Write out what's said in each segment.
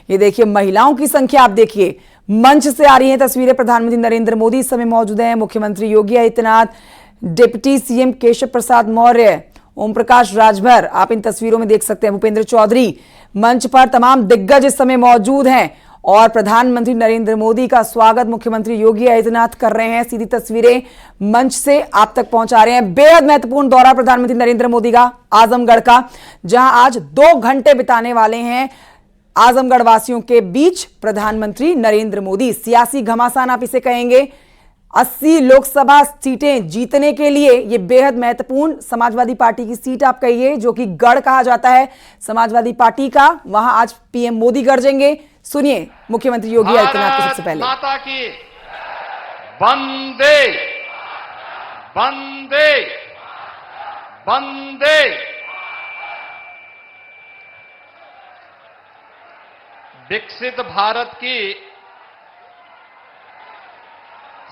ये देखिए महिलाओं की संख्या, आप देखिए मंच से आ रही हैं तस्वीरें। प्रधानमंत्री नरेंद्र मोदी इस समय मौजूद हैं, मुख्यमंत्री योगी आदित्यनाथ, डिप्टी सीएम केशव प्रसाद मौर्य, ओम प्रकाश राजभर, आप इन तस्वीरों में देख सकते हैं, भूपेंद्र चौधरी, मंच पर तमाम दिग्गज इस समय मौजूद हैं और प्रधानमंत्री नरेंद्र मोदी का स्वागत मुख्यमंत्री योगी आदित्यनाथ कर रहे हैं। सीधी तस्वीरें मंच से आप तक पहुंचा रहे हैं। बेहद महत्वपूर्ण दौरा प्रधानमंत्री नरेंद्र मोदी का आजमगढ़ का, जहां आज 2 घंटे बिताने वाले हैं आजमगढ़ वासियों के बीच प्रधानमंत्री नरेंद्र मोदी। सियासी घमासान आप इसे कहेंगे। 80 लोकसभा सीटें जीतने के लिए यह बेहद महत्वपूर्ण समाजवादी पार्टी की सीट आप कहिए, जो कि गढ़ कहा जाता है समाजवादी पार्टी का, वहां आज पीएम मोदी गरजेंगे। सुनिए मुख्यमंत्री योगी आदित्यनाथ को सबसे पहले। माता की वंदे वंदे वंदे। विकसित भारत की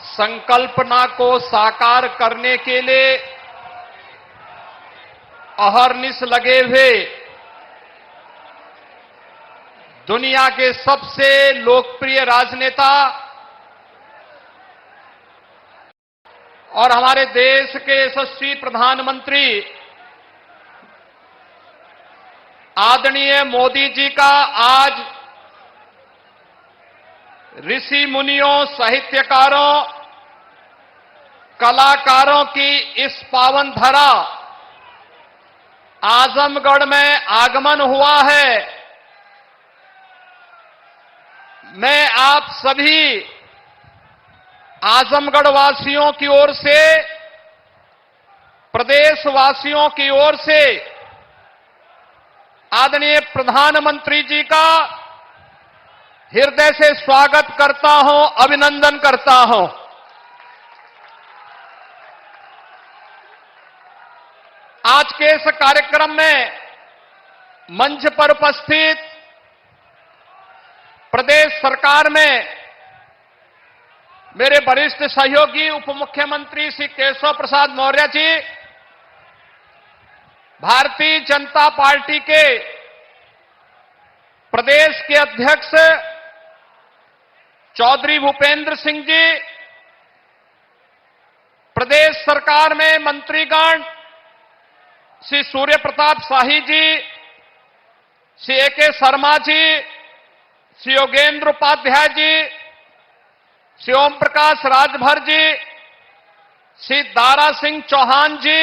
संकल्पना को साकार करने के लिए अहर्निश लगे हुए दुनिया के सबसे लोकप्रिय राजनेता और हमारे देश के यशस्वी प्रधानमंत्री आदरणीय मोदी जी का आज ऋषि मुनियों, साहित्यकारों, कलाकारों की इस पावन धरा आजमगढ़ में आगमन हुआ है। मैं आप सभी आजमगढ़ वासियों की ओर से, प्रदेश वासियों की ओर से आदरणीय प्रधानमंत्री जी का हृदय से स्वागत करता हूं, अभिनंदन करता हूं। आज के इस कार्यक्रम में मंच पर उपस्थित प्रदेश सरकार में मेरे वरिष्ठ सहयोगी उप मुख्यमंत्री श्री केशव प्रसाद मौर्य जी, भारतीय जनता पार्टी के प्रदेश के अध्यक्ष चौधरी भूपेंद्र सिंह जी, प्रदेश सरकार में मंत्रीगण श्री सूर्य प्रताप शाही जी, श्री ए.के. शर्मा जी, श्री योगेंद्र उपाध्याय जी, श्री ओम प्रकाश राजभर जी, श्री दारा सिंह चौहान जी,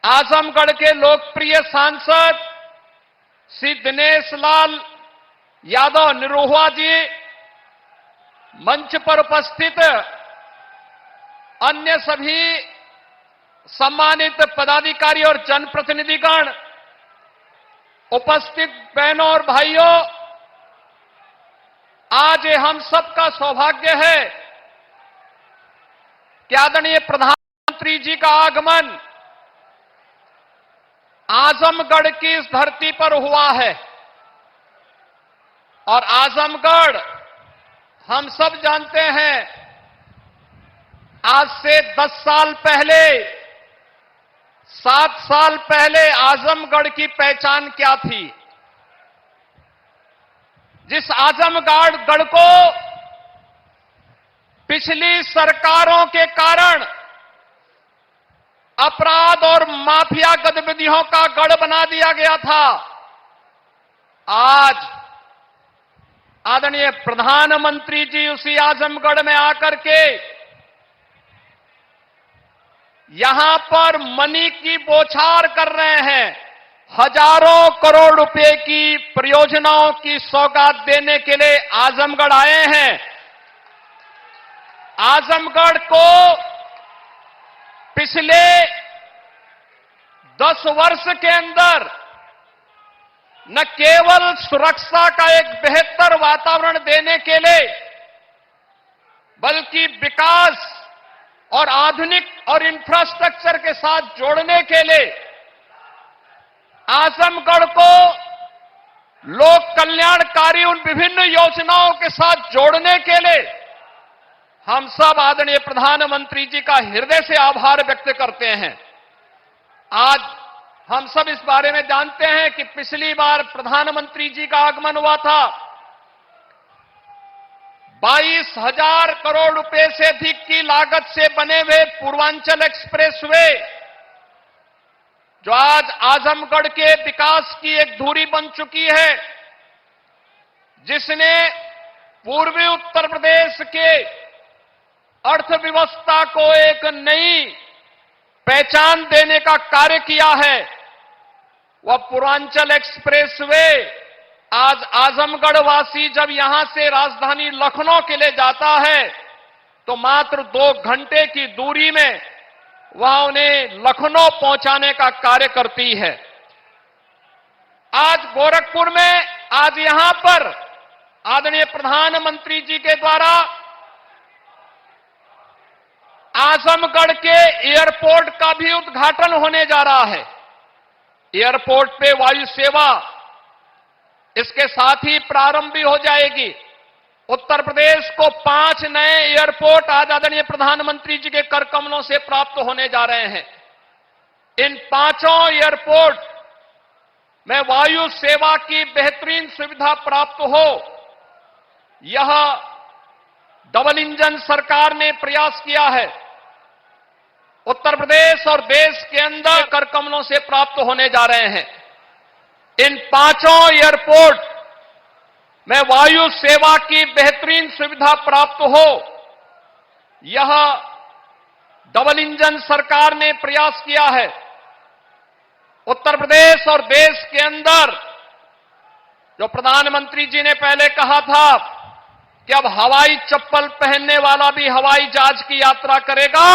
आजमगढ़ के लोकप्रिय सांसद श्री दिनेश लाल यादव निरोहुआ जी, मंच पर उपस्थित अन्य सभी सम्मानित पदाधिकारी और जनप्रतिनिधिगण, उपस्थित बहनों और भाइयों, आज हम सबका सौभाग्य है कि आदरणीय प्रधानमंत्री जी का आगमन आजमगढ़ की इस धरती पर हुआ है। और आजमगढ़ हम सब जानते हैं, आज से 10 साल पहले, 7 साल पहले आजमगढ़ की पहचान क्या थी। जिस आजमगढ़ को पिछली सरकारों के कारण अपराध और माफिया गतिविधियों का गढ़ बना दिया गया था, आज आदरणीय प्रधानमंत्री जी उसी आजमगढ़ में आकर के यहां पर मनी की बौछार कर रहे हैं। हजारों करोड़ रुपए की परियोजनाओं की सौगात देने के लिए आजमगढ़ आए हैं। आजमगढ़ को पिछले 10 वर्ष के अंदर न केवल सुरक्षा का एक बेहतर वातावरण देने के लिए, बल्कि विकास और आधुनिक और इंफ्रास्ट्रक्चर के साथ जोड़ने के लिए आजमगढ़ को लोक कल्याणकारी उन विभिन्न योजनाओं के साथ जोड़ने के लिए हम सब आदरणीय प्रधानमंत्री जी का हृदय से आभार व्यक्त करते हैं। आज हम सब इस बारे में जानते हैं कि पिछली बार प्रधानमंत्री जी का आगमन हुआ था। 22,000 करोड़ रुपए से अधिक की लागत से बने हुए पूर्वांचल एक्सप्रेसवे, जो आज आजमगढ़ के विकास की एक धुरी बन चुकी है, जिसने पूर्वी उत्तर प्रदेश के अर्थव्यवस्था को एक नई पहचान देने का कार्य किया है। वह पूर्वांचल एक्सप्रेसवे आज आजमगढ़ वासी जब यहां से राजधानी लखनऊ के लिए जाता है तो मात्र 2 घंटे की दूरी में वह उन्हें लखनऊ पहुंचाने का कार्य करती है। आज गोरखपुर में, आज यहां पर आदरणीय प्रधानमंत्री जी के द्वारा आजमगढ़ के एयरपोर्ट का भी उद्घाटन होने जा रहा है। एयरपोर्ट पे वायु सेवा इसके साथ ही प्रारंभ भी हो जाएगी। उत्तर प्रदेश को 5 नए एयरपोर्ट आज आदरणीय प्रधानमंत्री जी के कर कमलों से प्राप्त होने जा रहे हैं। इन 5 एयरपोर्ट में वायु सेवा की बेहतरीन सुविधा प्राप्त हो, यह डबल इंजन सरकार ने प्रयास किया है। उत्तर प्रदेश और देश के अंदर कर कमलों से प्राप्त होने जा रहे हैं। इन 5 एयरपोर्ट में वायु सेवा की बेहतरीन सुविधा प्राप्त हो, यह डबल इंजन सरकार ने प्रयास किया है। उत्तर प्रदेश और देश के अंदर जो प्रधानमंत्री जी ने पहले कहा था कि अब हवाई चप्पल पहनने वाला भी हवाई जहाज की यात्रा करेगा,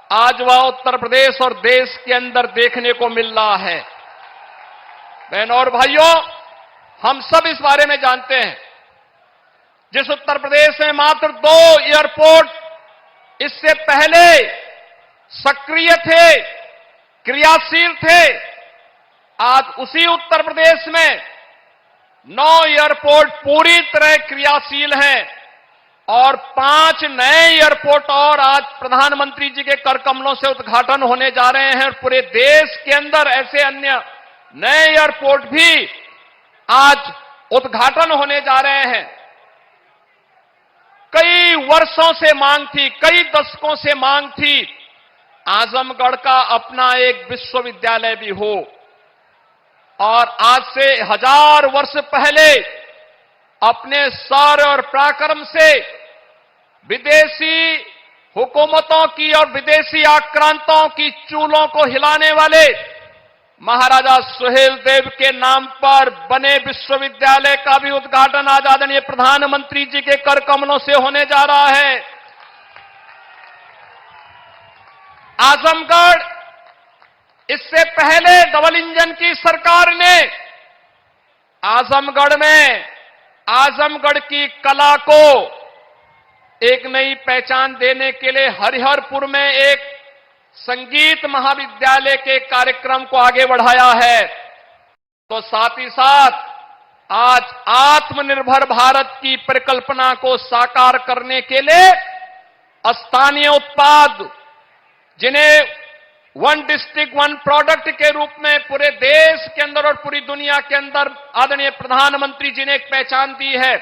आज वह उत्तर प्रदेश और देश के अंदर देखने को मिल रहा है। बहनों और भाइयों, हम सब इस बारे में जानते हैं, जिस उत्तर प्रदेश में मात्र 2 एयरपोर्ट इससे पहले सक्रिय थे, क्रियाशील थे, आज उसी उत्तर प्रदेश में 9 एयरपोर्ट पूरी तरह क्रियाशील हैं और 5 नए एयरपोर्ट और आज प्रधानमंत्री जी के कर कमलों से उद्घाटन होने जा रहे हैं। और पूरे देश के अंदर ऐसे अन्य नए एयरपोर्ट भी आज उद्घाटन होने जा रहे हैं। कई वर्षों से मांग थी, कई दशकों से मांग थी, आजमगढ़ का अपना एक विश्वविद्यालय भी हो। और आज से 1000 वर्ष पहले अपने शौर्य और पराक्रम से विदेशी हुकूमतों की और विदेशी आक्रांताओं की चूलों को हिलाने वाले महाराजा सुहेल देव के नाम पर बने विश्वविद्यालय का भी उद्घाटन आज आदरणीय प्रधानमंत्री जी के कर कमलों से होने जा रहा है। आजमगढ़, इससे पहले डबल इंजन की सरकार ने आजमगढ़ में आजमगढ़ की कला को एक नई पहचान देने के लिए हरिहरपुर में एक संगीत महाविद्यालय के कार्यक्रम को आगे बढ़ाया है। तो साथ ही साथ आज आत्मनिर्भर भारत की परिकल्पना को साकार करने के लिए स्थानीय उत्पाद, जिन्हें 1 डिस्ट्रिक्ट 1 प्रोडक्ट के रूप में पूरे देश के अंदर और पूरी दुनिया के अंदर आदरणीय प्रधानमंत्री जी ने एक पहचान दी है।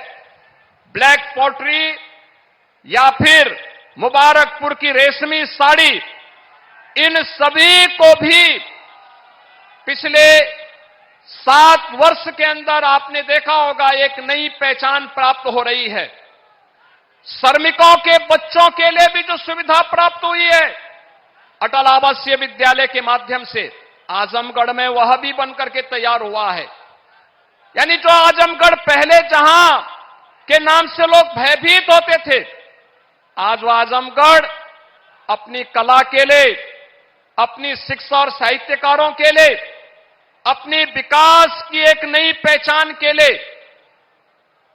ब्लैक पॉटरी या फिर मुबारकपुर की रेशमी साड़ी, इन सभी को भी पिछले 7 वर्ष के अंदर आपने देखा होगा एक नई पहचान प्राप्त हो रही है। श्रमिकों के बच्चों के लिए भी जो सुविधा प्राप्त हुई है अटल आवासीय विद्यालय के माध्यम से, आजमगढ़ में वह भी बनकर के तैयार हुआ है। यानी जो आजमगढ़ पहले जहां के नाम से लोग भयभीत होते थे, आज वह आजमगढ़ अपनी कला के लिए, अपनी शिक्षा और साहित्यकारों के लिए, अपनी विकास की एक नई पहचान के लिए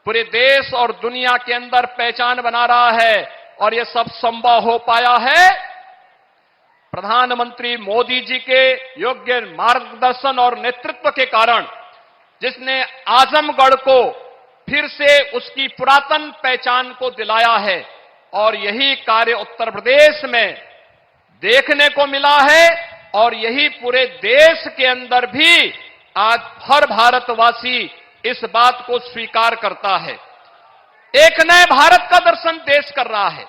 पूरे देश और दुनिया के अंदर पहचान बना रहा है। और यह सब संभव हो पाया है प्रधानमंत्री मोदी जी के योग्य मार्गदर्शन और नेतृत्व के कारण, जिसने आजमगढ़ को फिर से उसकी पुरातन पहचान को दिलाया है। और यही कार्य उत्तर प्रदेश में देखने को मिला है। और यही पूरे देश के अंदर भी आज हर भारतवासी इस बात को स्वीकार करता है। एक नए भारत का दर्शन देश कर रहा है।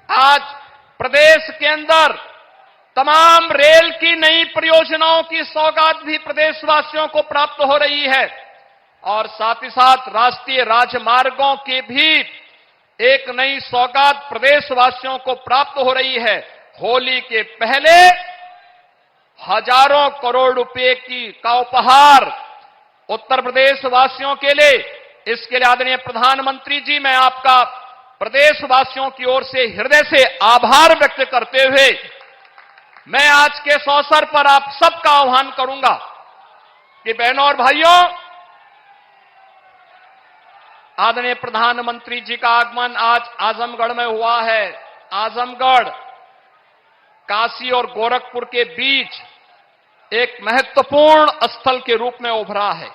आज प्रदेश के अंदर तमाम रेल की नई परियोजनाओं की सौगात भी प्रदेशवासियों को प्राप्त हो रही है और साथ ही साथ राष्ट्रीय राजमार्गों की भी एक नई सौगात प्रदेशवासियों को प्राप्त हो रही है। होली के पहले हजारों करोड़ रुपए का उपहार उत्तर प्रदेश वासियों के लिए, इसके लिए आदरणीय प्रधानमंत्री जी, मैं आपका प्रदेशवासियों की ओर से हृदय से आभार व्यक्त करते हुए मैं आज के इस अवसर पर आप सबका आह्वान करूंगा कि बहनों और भाइयों, आदरणीय प्रधानमंत्री जी का आगमन आज आजमगढ़ में हुआ है। आजमगढ़ काशी और गोरखपुर के बीच एक महत्वपूर्ण स्थल के रूप में उभरा है।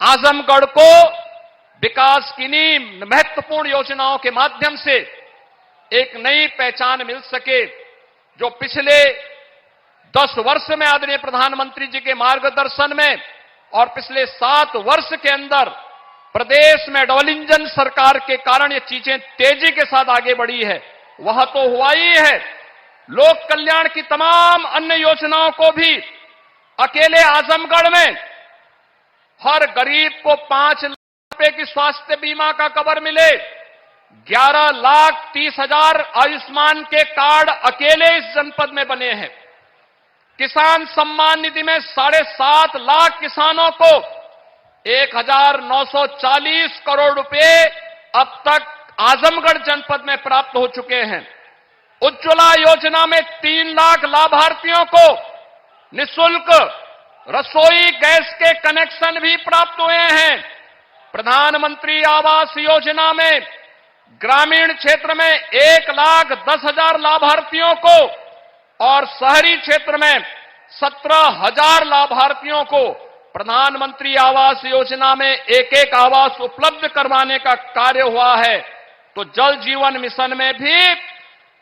आजमगढ़ को विकास की नींव महत्वपूर्ण योजनाओं के माध्यम से एक नई पहचान मिल सके, जो पिछले 10 वर्ष में आदरणीय प्रधानमंत्री जी के मार्गदर्शन में और पिछले 7 वर्ष के अंदर प्रदेश में डबल इंजन सरकार के कारण ये चीजें तेजी के साथ आगे बढ़ी है, वह तो हुआ ही है। लोक कल्याण की तमाम अन्य योजनाओं को भी अकेले आजमगढ़ में हर गरीब को 5 लाख रुपए की स्वास्थ्य बीमा का कवर मिले, 11,30,000 आयुष्मान के कार्ड अकेले इस जनपद में बने हैं। किसान सम्मान निधि में 7.5 लाख किसानों को 1,940 करोड़ रुपए अब तक आजमगढ़ जनपद में प्राप्त हो चुके हैं। उज्ज्वला योजना में 3 लाख लाभार्थियों को निःशुल्क रसोई गैस के कनेक्शन भी प्राप्त हुए हैं। प्रधानमंत्री आवास योजना में ग्रामीण क्षेत्र में 1,10,000 लाभार्थियों को और शहरी क्षेत्र में 17,000 लाभार्थियों को प्रधानमंत्री आवास योजना में एक आवास उपलब्ध करवाने का कार्य हुआ है। तो जल जीवन मिशन में भी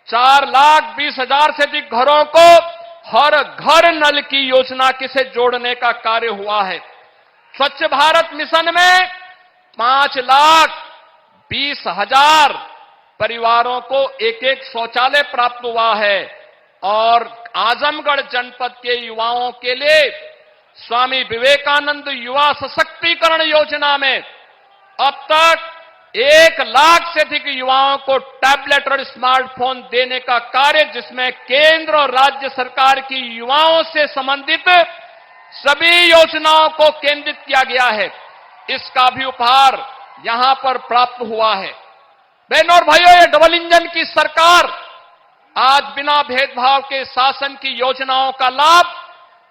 4,20,000 से अधिक घरों को हर घर नल की योजना से जोड़ने का कार्य हुआ है। स्वच्छ भारत मिशन में 5,20,000 परिवारों को एक शौचालय प्राप्त हुआ है और आजमगढ़ जनपद के युवाओं के लिए स्वामी विवेकानंद युवा सशक्तिकरण योजना में अब तक 1 लाख से अधिक युवाओं को टैबलेट और स्मार्टफोन देने का कार्य, जिसमें केंद्र और राज्य सरकार की युवाओं से संबंधित सभी योजनाओं को केंद्रित किया गया है, इसका भी उपहार यहां पर प्राप्त हुआ है। बहनों और भाइयों, ये डबल इंजन की सरकार आज बिना भेदभाव के शासन की योजनाओं का लाभ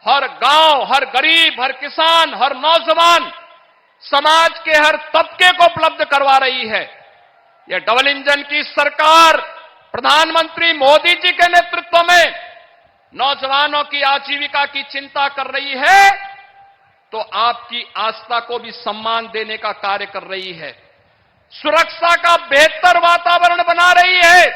हर गांव, हर गरीब, हर किसान, हर नौजवान, समाज के हर तबके को उपलब्ध करवा रही है। यह डबल इंजन की सरकार प्रधानमंत्री मोदी जी के नेतृत्व में नौजवानों की आजीविका की चिंता कर रही है, तो आपकी आस्था को भी सम्मान देने का कार्य कर रही है। सुरक्षा का बेहतर वातावरण बना रही है,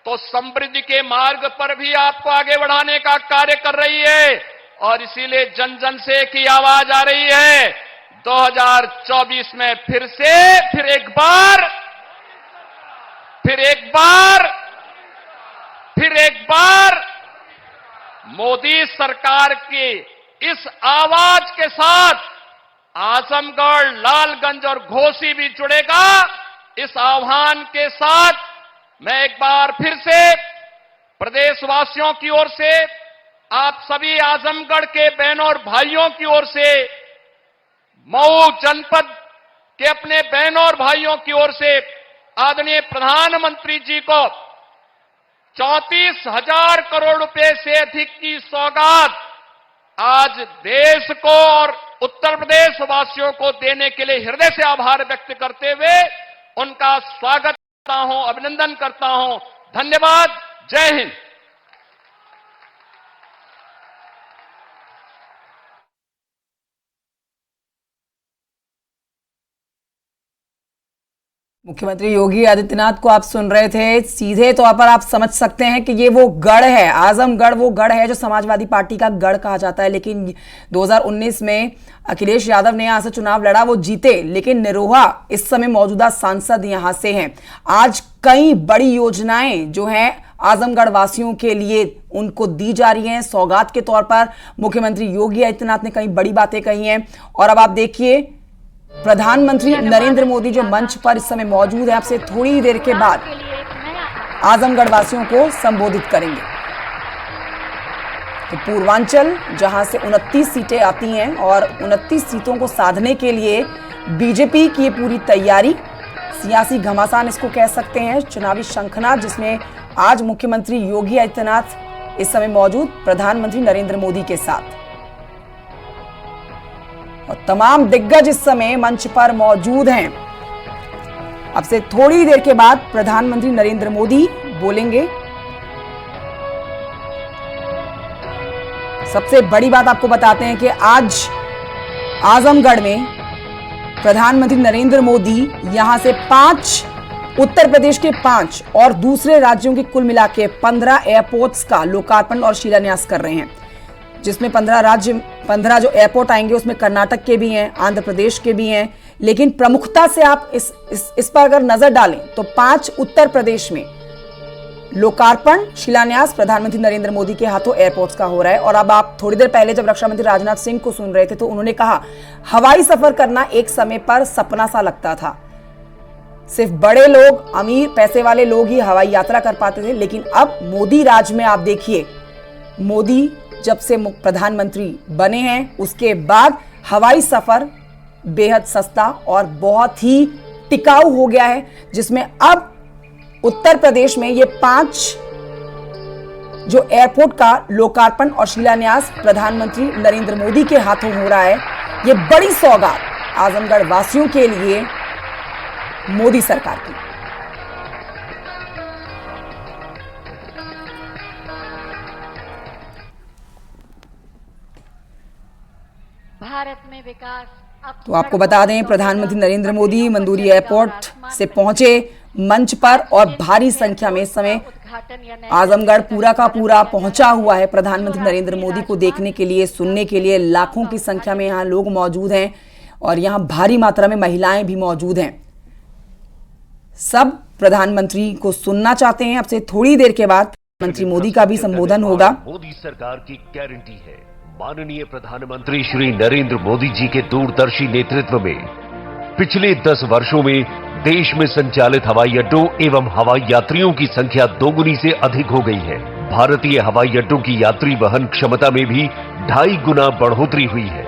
तो समृद्धि के मार्ग पर भी आपको आगे बढ़ाने का कार्य कर रही है। और इसीलिए जन जन से एक ही आवाज आ रही है, 2024 में फिर एक बार मोदी सरकार की इस आवाज के साथ आजमगढ़, लालगंज और घोसी भी जुड़ेगा। इस आह्वान के साथ मैं एक बार फिर से प्रदेशवासियों की ओर से, आप सभी आजमगढ़ के बहनों और भाइयों की ओर से, मऊ जनपद के अपने बहनों और भाइयों की ओर से आदरणीय प्रधानमंत्री जी को 34,000 करोड़ रुपए से अधिक की सौगात आज देश को और उत्तर प्रदेश वासियों को देने के लिए हृदय से आभार व्यक्त करते हुए उनका स्वागत करता हूं, अभिनंदन करता हूं। धन्यवाद। जय हिंद। मुख्यमंत्री योगी आदित्यनाथ को आप सुन रहे थे। सीधे तौर पर आप समझ सकते हैं कि ये वो गढ़ है, आजमगढ़ वो गढ़ है जो समाजवादी पार्टी का गढ़ कहा जाता है। लेकिन 2019 में अखिलेश यादव ने यहां से चुनाव लड़ा, वो जीते, लेकिन निरोहा इस समय मौजूदा सांसद यहां से हैं। आज कई बड़ी योजनाएं जो हैं आजमगढ़ वासियों के लिए उनको दी जा रही हैं। सौगात के तौर पर मुख्यमंत्री योगी आदित्यनाथ ने कई बड़ी बातें कही हैं। और अब आप देखिए, प्रधानमंत्री नरेंद्र मोदी जो मंच पर इस समय मौजूद है, आपसे थोड़ी ही देर के बाद आजमगढ़ वासियों को संबोधित करेंगे। तो पूर्वांचल जहां से 29 सीटें आती हैं और 29 सीटों को साधने के लिए बीजेपी की ये पूरी तैयारी, सियासी घमासान इसको कह सकते हैं, चुनावी शंखनाद, जिसमें आज मुख्यमंत्री योगी आदित्यनाथ इस समय मौजूद प्रधानमंत्री नरेंद्र मोदी के साथ, और तमाम दिग्गज इस समय मंच पर मौजूद हैं। अब से थोड़ी देर के बाद प्रधानमंत्री नरेंद्र मोदी बोलेंगे। सबसे बड़ी बात आपको बताते हैं कि आज आजमगढ़ में प्रधानमंत्री नरेंद्र मोदी यहां से 5, उत्तर प्रदेश के 5 और दूसरे राज्यों के कुल मिला के 15 एयरपोर्ट्स का लोकार्पण और शिलान्यास कर रहे हैं, जिसमें 15 जो एयरपोर्ट आएंगे उसमें कर्नाटक के भी हैं, आंध्र प्रदेश के भी हैं। लेकिन प्रमुखता से आप इस पर अगर नजर डालें तो 5 उत्तर प्रदेश में लोकार्पण शिलान्यास प्रधानमंत्री नरेंद्र मोदी के हाथों एयरपोर्ट्स का हो रहा है। और अब आप थोड़ी देर पहले जब रक्षा मंत्री राजनाथ सिंह को सुन रहे थे तो उन्होंने कहा, हवाई सफर करना एक समय पर सपना सा लगता था, सिर्फ बड़े लोग, अमीर पैसे वाले लोग ही हवाई यात्रा कर पाते थे। लेकिन अब मोदी राज में आप देखिए, मोदी जब से प्रधानमंत्री बने हैं उसके बाद हवाई सफर बेहद सस्ता और बहुत ही टिकाऊ हो गया है, जिसमें अब उत्तर प्रदेश में ये 5 जो एयरपोर्ट का लोकार्पण और शिलान्यास प्रधानमंत्री नरेंद्र मोदी के हाथों हो रहा है। ये बड़ी सौगात आजमगढ़ वासियों के लिए मोदी सरकार की। भारत में विकास। तो आपको बता दें, प्रधानमंत्री नरेंद्र मोदी मंदूरी एयरपोर्ट से पहुंचे मंच पर और भारी संख्या में इस समय आजमगढ़ पूरा का पूरा पहुंचा हुआ है प्रधानमंत्री नरेंद्र मोदी को देखने के लिए, सुनने के लिए। लाखों की संख्या में यहां लोग मौजूद हैं और यहां भारी मात्रा में महिलाएं भी मौजूद हैं। सब प्रधानमंत्री को सुनना चाहते हैं। अब से थोड़ी देर के बाद प्रधानमंत्री मोदी का भी संबोधन होगा। मोदी सरकार की गारंटी है। माननीय प्रधानमंत्री श्री नरेंद्र मोदी जी के दूरदर्शी नेतृत्व में पिछले 10 वर्षों में देश में संचालित हवाई अड्डों एवं हवाई यात्रियों की संख्या 2 गुनी से अधिक हो गई है। भारतीय हवाई अड्डों की यात्री वहन क्षमता में भी 2.5 गुना बढ़ोतरी हुई है।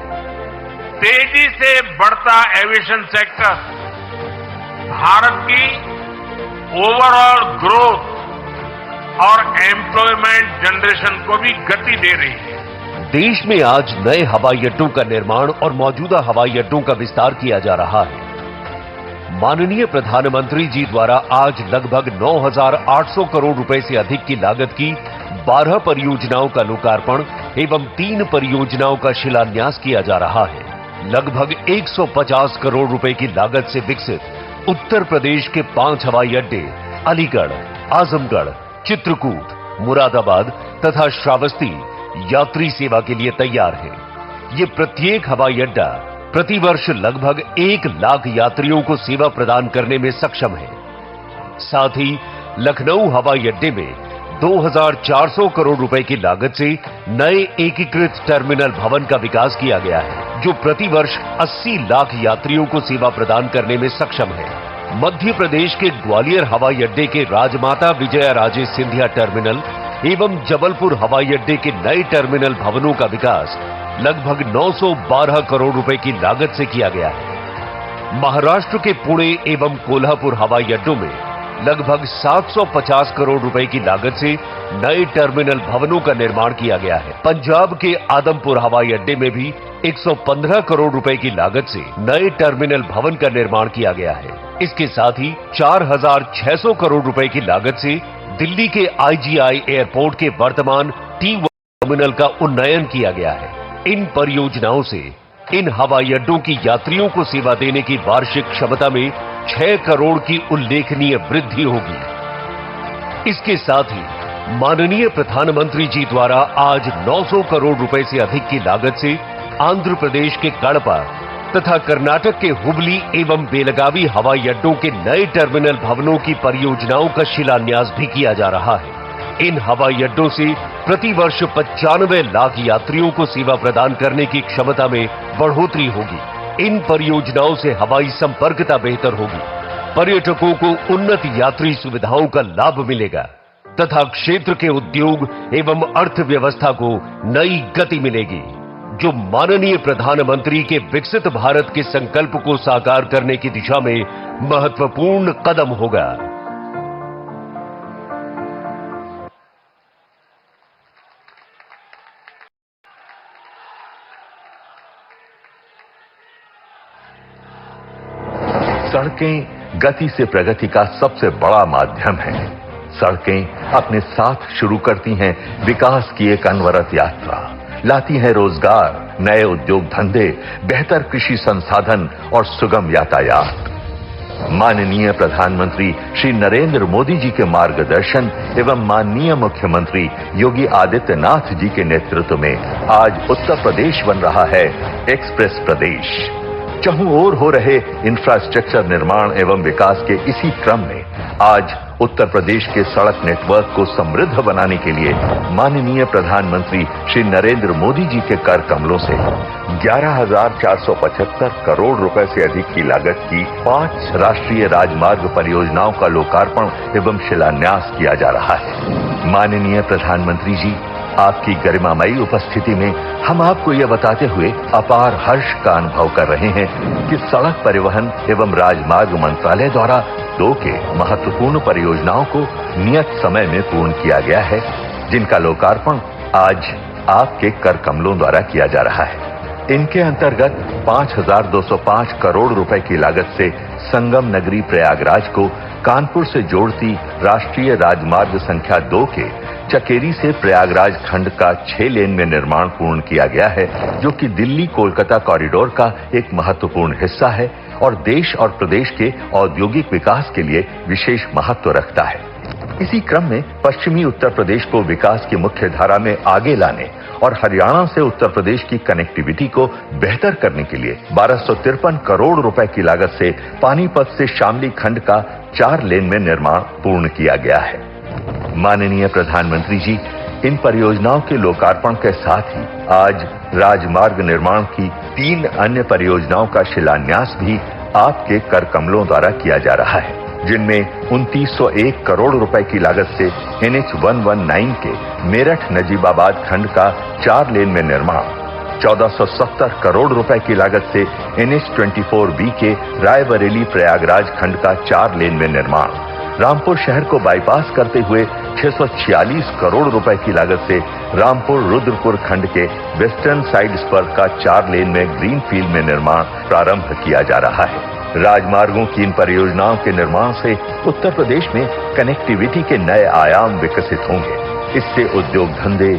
तेजी से बढ़ता एविएशन सेक्टर भारत की ओवरऑल ग्रोथ और एम्प्लॉयमेंट जनरेशन को भी गति दे रही है। देश में आज नए हवाई अड्डों का निर्माण और मौजूदा हवाई अड्डों का विस्तार किया जा रहा है। माननीय प्रधानमंत्री जी द्वारा आज लगभग 9,800 करोड़ रुपए से अधिक की लागत की 12 परियोजनाओं का लोकार्पण एवं 3 परियोजनाओं का शिलान्यास किया जा रहा है। लगभग 150 करोड़ रुपए की लागत से विकसित उत्तर प्रदेश के 5 हवाई अड्डे अलीगढ़, आजमगढ़, चित्रकूट, मुरादाबाद तथा श्रावस्ती यात्री सेवा के लिए तैयार है। ये प्रत्येक हवाई अड्डा प्रतिवर्ष लगभग 1 लाख यात्रियों को सेवा प्रदान करने में सक्षम है। साथ ही लखनऊ हवाई अड्डे में 2,400 करोड़ रुपए की लागत से नए एकीकृत टर्मिनल भवन का विकास किया गया है, जो प्रतिवर्ष 80 लाख यात्रियों को सेवा प्रदान करने में सक्षम है। मध्य प्रदेश के ग्वालियर हवाई अड्डे के राजमाता विजया राजे सिंधिया टर्मिनल एवं जबलपुर हवाई अड्डे के नए टर्मिनल भवनों का विकास लगभग 912 करोड़ रुपए की लागत से किया गया है। महाराष्ट्र के पुणे एवं कोल्हापुर हवाई अड्डों में लगभग 750 करोड़ रुपए की लागत से नए टर्मिनल भवनों का निर्माण किया गया है। पंजाब के आदमपुर हवाई अड्डे में भी 115 करोड़ रुपए की लागत से नए टर्मिनल भवन का निर्माण किया गया है। इसके साथ ही 4,600 करोड़ रुपए की लागत से दिल्ली के IGI एयरपोर्ट के वर्तमान T1 टर्मिनल का उन्नयन किया गया है। इन परियोजनाओं से इन हवाई अड्डों की यात्रियों को सेवा देने की वार्षिक क्षमता में 6 करोड़ की उल्लेखनीय वृद्धि होगी। इसके साथ ही माननीय प्रधानमंत्री जी द्वारा आज 900 करोड़ रुपए से अधिक की लागत से आंध्र प्रदेश के कड़पा तथा कर्नाटक के हुबली एवं बेलगावी हवाई अड्डों के नए टर्मिनल भवनों की परियोजनाओं का शिलान्यास भी किया जा रहा है। इन हवाई अड्डों से प्रतिवर्ष 95 लाख यात्रियों को सेवा प्रदान करने की क्षमता में बढ़ोतरी होगी। इन परियोजनाओं से हवाई संपर्कता बेहतर होगी, पर्यटकों को उन्नत यात्री सुविधाओं का लाभ मिलेगा तथा क्षेत्र के उद्योग एवं अर्थव्यवस्था को नई गति मिलेगी, जो माननीय प्रधानमंत्री के विकसित भारत के संकल्प को साकार करने की दिशा में महत्वपूर्ण कदम होगा। सड़कें गति से प्रगति का सबसे बड़ा माध्यम है। सड़कें अपने साथ शुरू करती हैं विकास की एक अनवरत यात्रा, लाती हैं रोजगार, नए उद्योग धंधे, बेहतर कृषि संसाधन और सुगम यातायात। माननीय प्रधानमंत्री श्री नरेंद्र मोदी जी के मार्गदर्शन एवं माननीय मुख्यमंत्री योगी आदित्यनाथ जी के नेतृत्व में आज उत्तर प्रदेश बन रहा है एक्सप्रेस प्रदेश। चहुं ओर हो रहे इंफ्रास्ट्रक्चर निर्माण एवं विकास के इसी क्रम में आज उत्तर प्रदेश के सड़क नेटवर्क को समृद्ध बनाने के लिए माननीय प्रधानमंत्री श्री नरेंद्र मोदी जी के कर कमलों से 11,475 करोड़ रुपए से अधिक की लागत की 5 राष्ट्रीय राजमार्ग परियोजनाओं का लोकार्पण एवं शिलान्यास किया जा रहा है। माननीय प्रधानमंत्री जी, आपकी गरिमामयी उपस्थिति में हम आपको यह बताते हुए अपार हर्ष का अनुभव कर रहे हैं कि सड़क परिवहन एवं राजमार्ग मंत्रालय द्वारा 2 के महत्वपूर्ण परियोजनाओं को नियत समय में पूर्ण किया गया है, जिनका लोकार्पण आज आपके कर कमलों द्वारा किया जा रहा है। इनके अंतर्गत 5,205 करोड़ रुपए की लागत से संगम नगरी प्रयागराज को कानपुर से जोड़ती राष्ट्रीय राजमार्ग संख्या 2 के चकेरी से प्रयागराज खंड का 6 लेन में निर्माण पूर्ण किया गया है, जो कि दिल्ली कोलकाता कॉरिडोर का एक महत्वपूर्ण हिस्सा है और देश और प्रदेश के औद्योगिक विकास के लिए विशेष महत्व रखता है। इसी क्रम में पश्चिमी उत्तर प्रदेश को विकास की मुख्य धारा में आगे लाने और हरियाणा से उत्तर प्रदेश की कनेक्टिविटी को बेहतर करने के लिए 1253 करोड़ रुपए की लागत से पानीपत से शामली खंड का 4 लेन में निर्माण पूर्ण किया गया है। माननीय प्रधानमंत्री जी, इन परियोजनाओं के लोकार्पण के साथ ही आज राजमार्ग निर्माण की 3 अन्य परियोजनाओं का शिलान्यास भी आपके कर कमलों द्वारा किया जा रहा है, जिनमें 2901 करोड़ रुपए की लागत से NH 119 के मेरठ नजीबाबाद खंड का 4 लेन में निर्माण, 1470 करोड़ रुपए की लागत से NH 24B के रायबरेली प्रयागराज खंड का 4 लेन में निर्माण, रामपुर शहर को बाईपास करते हुए 646 करोड़ रुपए की लागत से रामपुर रुद्रपुर खंड के वेस्टर्न साइड स्पर का 4 लेन में ग्रीन फील्ड में निर्माण प्रारंभ किया जा रहा है। राजमार्गों की इन परियोजनाओं के निर्माण से उत्तर प्रदेश में कनेक्टिविटी के नए आयाम विकसित होंगे। इससे उद्योग धंधे,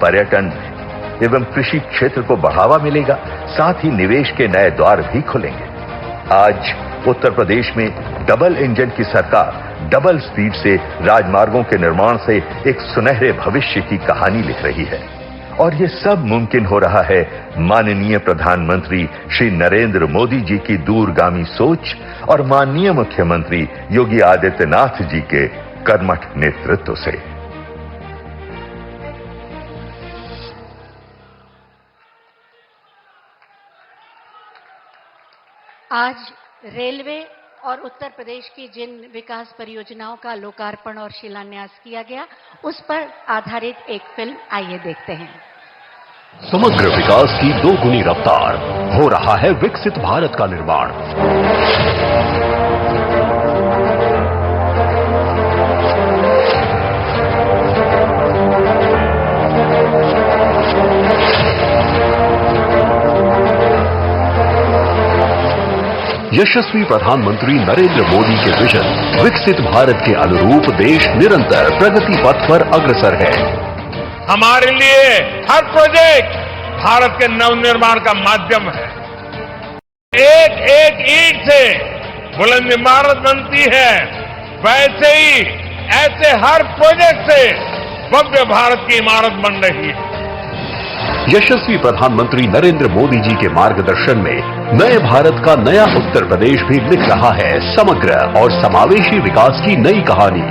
पर्यटन एवं कृषि क्षेत्र को बढ़ावा मिलेगा, साथ ही निवेश के नए द्वार भी खुलेंगे। आज उत्तर प्रदेश में डबल इंजन की सरकार डबल स्पीड से राजमार्गों के निर्माण से एक सुनहरे भविष्य की कहानी लिख रही है और ये सब मुमकिन हो रहा है माननीय प्रधानमंत्री श्री नरेंद्र मोदी जी की दूरगामी सोच और माननीय मुख्यमंत्री योगी आदित्यनाथ जी के कर्मठ नेतृत्व से। आज रेलवे और उत्तर प्रदेश की जिन विकास परियोजनाओं का लोकार्पण और शिलान्यास किया गया, उस पर आधारित एक फिल्म, आइए देखते हैं। समग्र विकास की 2 गुनी रफ्तार, हो रहा है विकसित भारत का निर्माण। यशस्वी प्रधानमंत्री नरेंद्र मोदी के विजन विकसित भारत के अनुरूप देश निरंतर प्रगति पथ पर अग्रसर है। हमारे लिए हर प्रोजेक्ट भारत के नवनिर्माण का माध्यम है। एक एक ईंट से बुलंद इमारत बनती है, वैसे ही ऐसे हर प्रोजेक्ट से भव्य भारत की इमारत बन रही है। यशस्वी प्रधानमंत्री नरेंद्र मोदी जी के मार्गदर्शन में नए भारत का नया उत्तर प्रदेश भी लिख रहा है समग्र और समावेशी विकास की नई कहानी।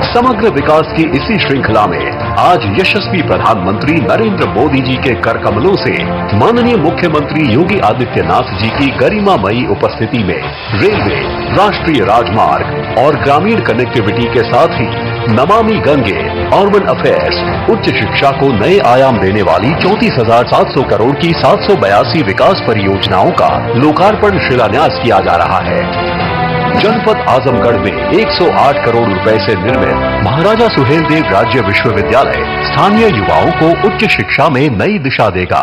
समग्र विकास की इसी श्रृंखला में आज यशस्वी प्रधानमंत्री नरेंद्र मोदी जी के कर कमलों से माननीय मुख्यमंत्री योगी आदित्यनाथ जी की गरिमामयी उपस्थिति में रेलवे, राष्ट्रीय राजमार्ग और ग्रामीण कनेक्टिविटी के साथ ही नमामि गंगे, अर्बन अफेयर्स, उच्च शिक्षा को नए आयाम देने वाली 34,700 करोड़ की 782 विकास परियोजनाओं का लोकार्पण शिलान्यास किया जा रहा है। जनपद आजमगढ़ में 108 करोड़ रुपए से निर्मित महाराजा सुहेलदेव राज्य विश्वविद्यालय स्थानीय युवाओं को उच्च शिक्षा में नई दिशा देगा।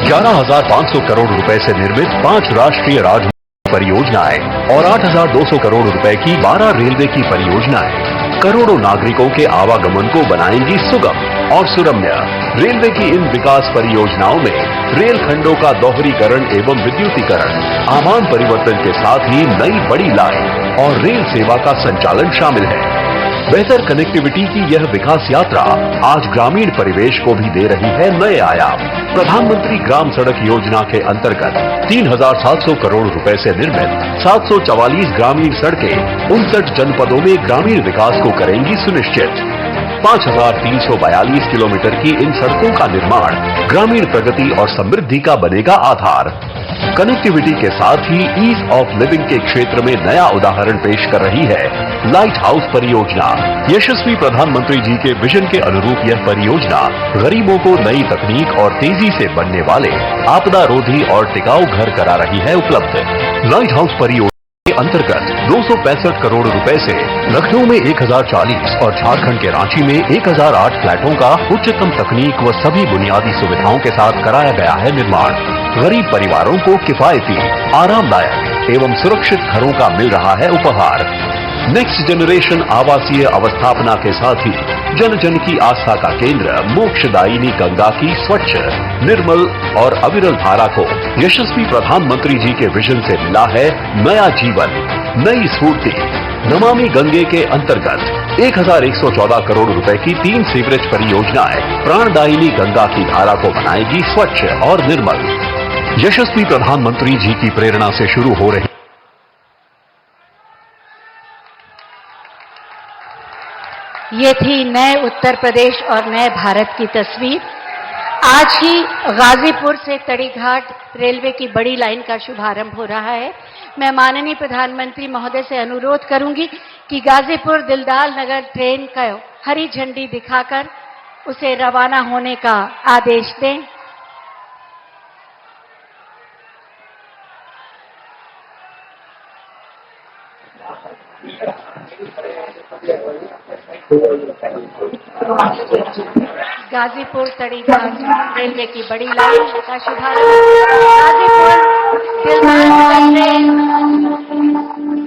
11,500 करोड़ रुपए से निर्मित 5 राष्ट्रीय राजमार्ग परियोजनाएं और 8,200 करोड़ रुपए की 12 रेलवे की परियोजनाएं करोड़ों नागरिकों के आवागमन को बनाएंगी सुगम और सुरम्य। रेलवे की इन विकास परियोजनाओं में रेल खंडों का दोहरीकरण एवं विद्युतीकरण, आमान परिवर्तन के साथ ही नई बड़ी लाइन और रेल सेवा का संचालन शामिल है। बेहतर कनेक्टिविटी की यह विकास यात्रा आज ग्रामीण परिवेश को भी दे रही है नए आयाम। प्रधानमंत्री ग्राम सड़क योजना के अंतर्गत 3,700 करोड़ रुपए से निर्मित 744 ग्रामीण सड़कें 59 जनपदों में ग्रामीण विकास को करेंगी सुनिश्चित। 5,342 किलोमीटर की इन सड़कों का निर्माण ग्रामीण प्रगति और समृद्धि का बनेगा आधार। कनेक्टिविटी के साथ ही ईज ऑफ लिविंग के क्षेत्र में नया उदाहरण पेश कर रही है लाइट हाउस परियोजना। यशस्वी प्रधानमंत्री जी के विजन के अनुरूप यह परियोजना गरीबों को नई तकनीक और तेजी से बनने वाले आपदा रोधी और टिकाऊ घर करा रही है उपलब्ध। लाइट हाउस परियोजना के अंतर्गत 265 करोड़ रुपए से लखनऊ में 1,040 और झारखंड के रांची में 1,008 फ्लैटों का उच्चतम तकनीक व सभी बुनियादी सुविधाओं के साथ कराया गया है निर्माण। गरीब परिवारों को किफायती, आरामदायक एवं सुरक्षित घरों का मिल रहा है उपहार। नेक्स्ट जनरेशन आवासीय अवस्थापना के साथ ही जन जन की आस्था का केंद्र मोक्षदायिनी गंगा की स्वच्छ, निर्मल और अविरल धारा को यशस्वी प्रधानमंत्री जी के विजन से मिला है नया जीवन, नई स्फूर्ति। नमामि गंगे के अंतर्गत 1,114 करोड़ रुपए की 3 सीवरेज परियोजनाएं प्राणदायिनी गंगा की धारा को बनाएगी स्वच्छ और निर्मल। यशस्वी प्रधानमंत्री जी की प्रेरणा से शुरू हो रही ये थी नए उत्तर प्रदेश और नए भारत की तस्वीर। आज ही गाजीपुर से तड़ीघाट रेलवे की बड़ी लाइन का शुभारंभ हो रहा है। मैं माननीय प्रधानमंत्री महोदय से अनुरोध करूंगी कि गाजीपुर दिलदार नगर ट्रेन का हरी झंडी दिखाकर उसे रवाना होने का आदेश दें। गाजीपुर तड़ीघाट रेलवे की बड़ी लाइन का शुभारंभ। गाजीपुर दिलदार ट्रेन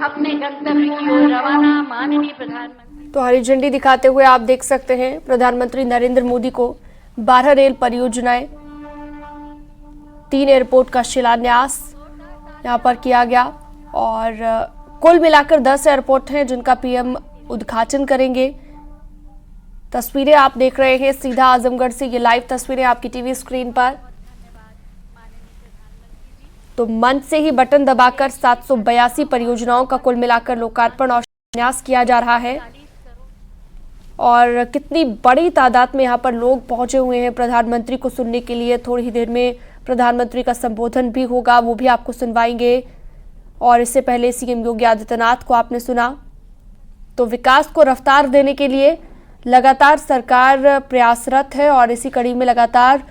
अपने गंतव्य की ओर रवाना। माननीय प्रधानमंत्री तो हरी झंडी दिखाते हुए आप देख सकते हैं प्रधानमंत्री नरेंद्र मोदी को 12 रेल परियोजनाएं, 3 एयरपोर्ट का शिलान्यास यहां पर किया गया और कुल मिलाकर 10 एयरपोर्ट हैं जिनका पीएम उद्घाटन करेंगे। तस्वीरें आप देख रहे हैं सीधा आजमगढ़ से, ये लाइव तस्वीरें आपकी टीवी स्क्रीन पर। तो मंच से ही बटन दबाकर 782 परियोजनाओं का कुल मिलाकर लोकार्पण और शिलान्यास किया जा रहा है और कितनी बड़ी तादाद में यहाँ पर लोग पहुंचे हुए हैं प्रधानमंत्री को सुनने के लिए। थोड़ी ही देर में प्रधानमंत्री का संबोधन भी होगा, वो भी आपको सुनवाएंगे। और इससे पहले सीएम योगी आदित्यनाथ को आपने सुना। तो विकास को रफ्तार देने के लिए लगातार सरकार प्रयासरत है और इसी कड़ी में लगातार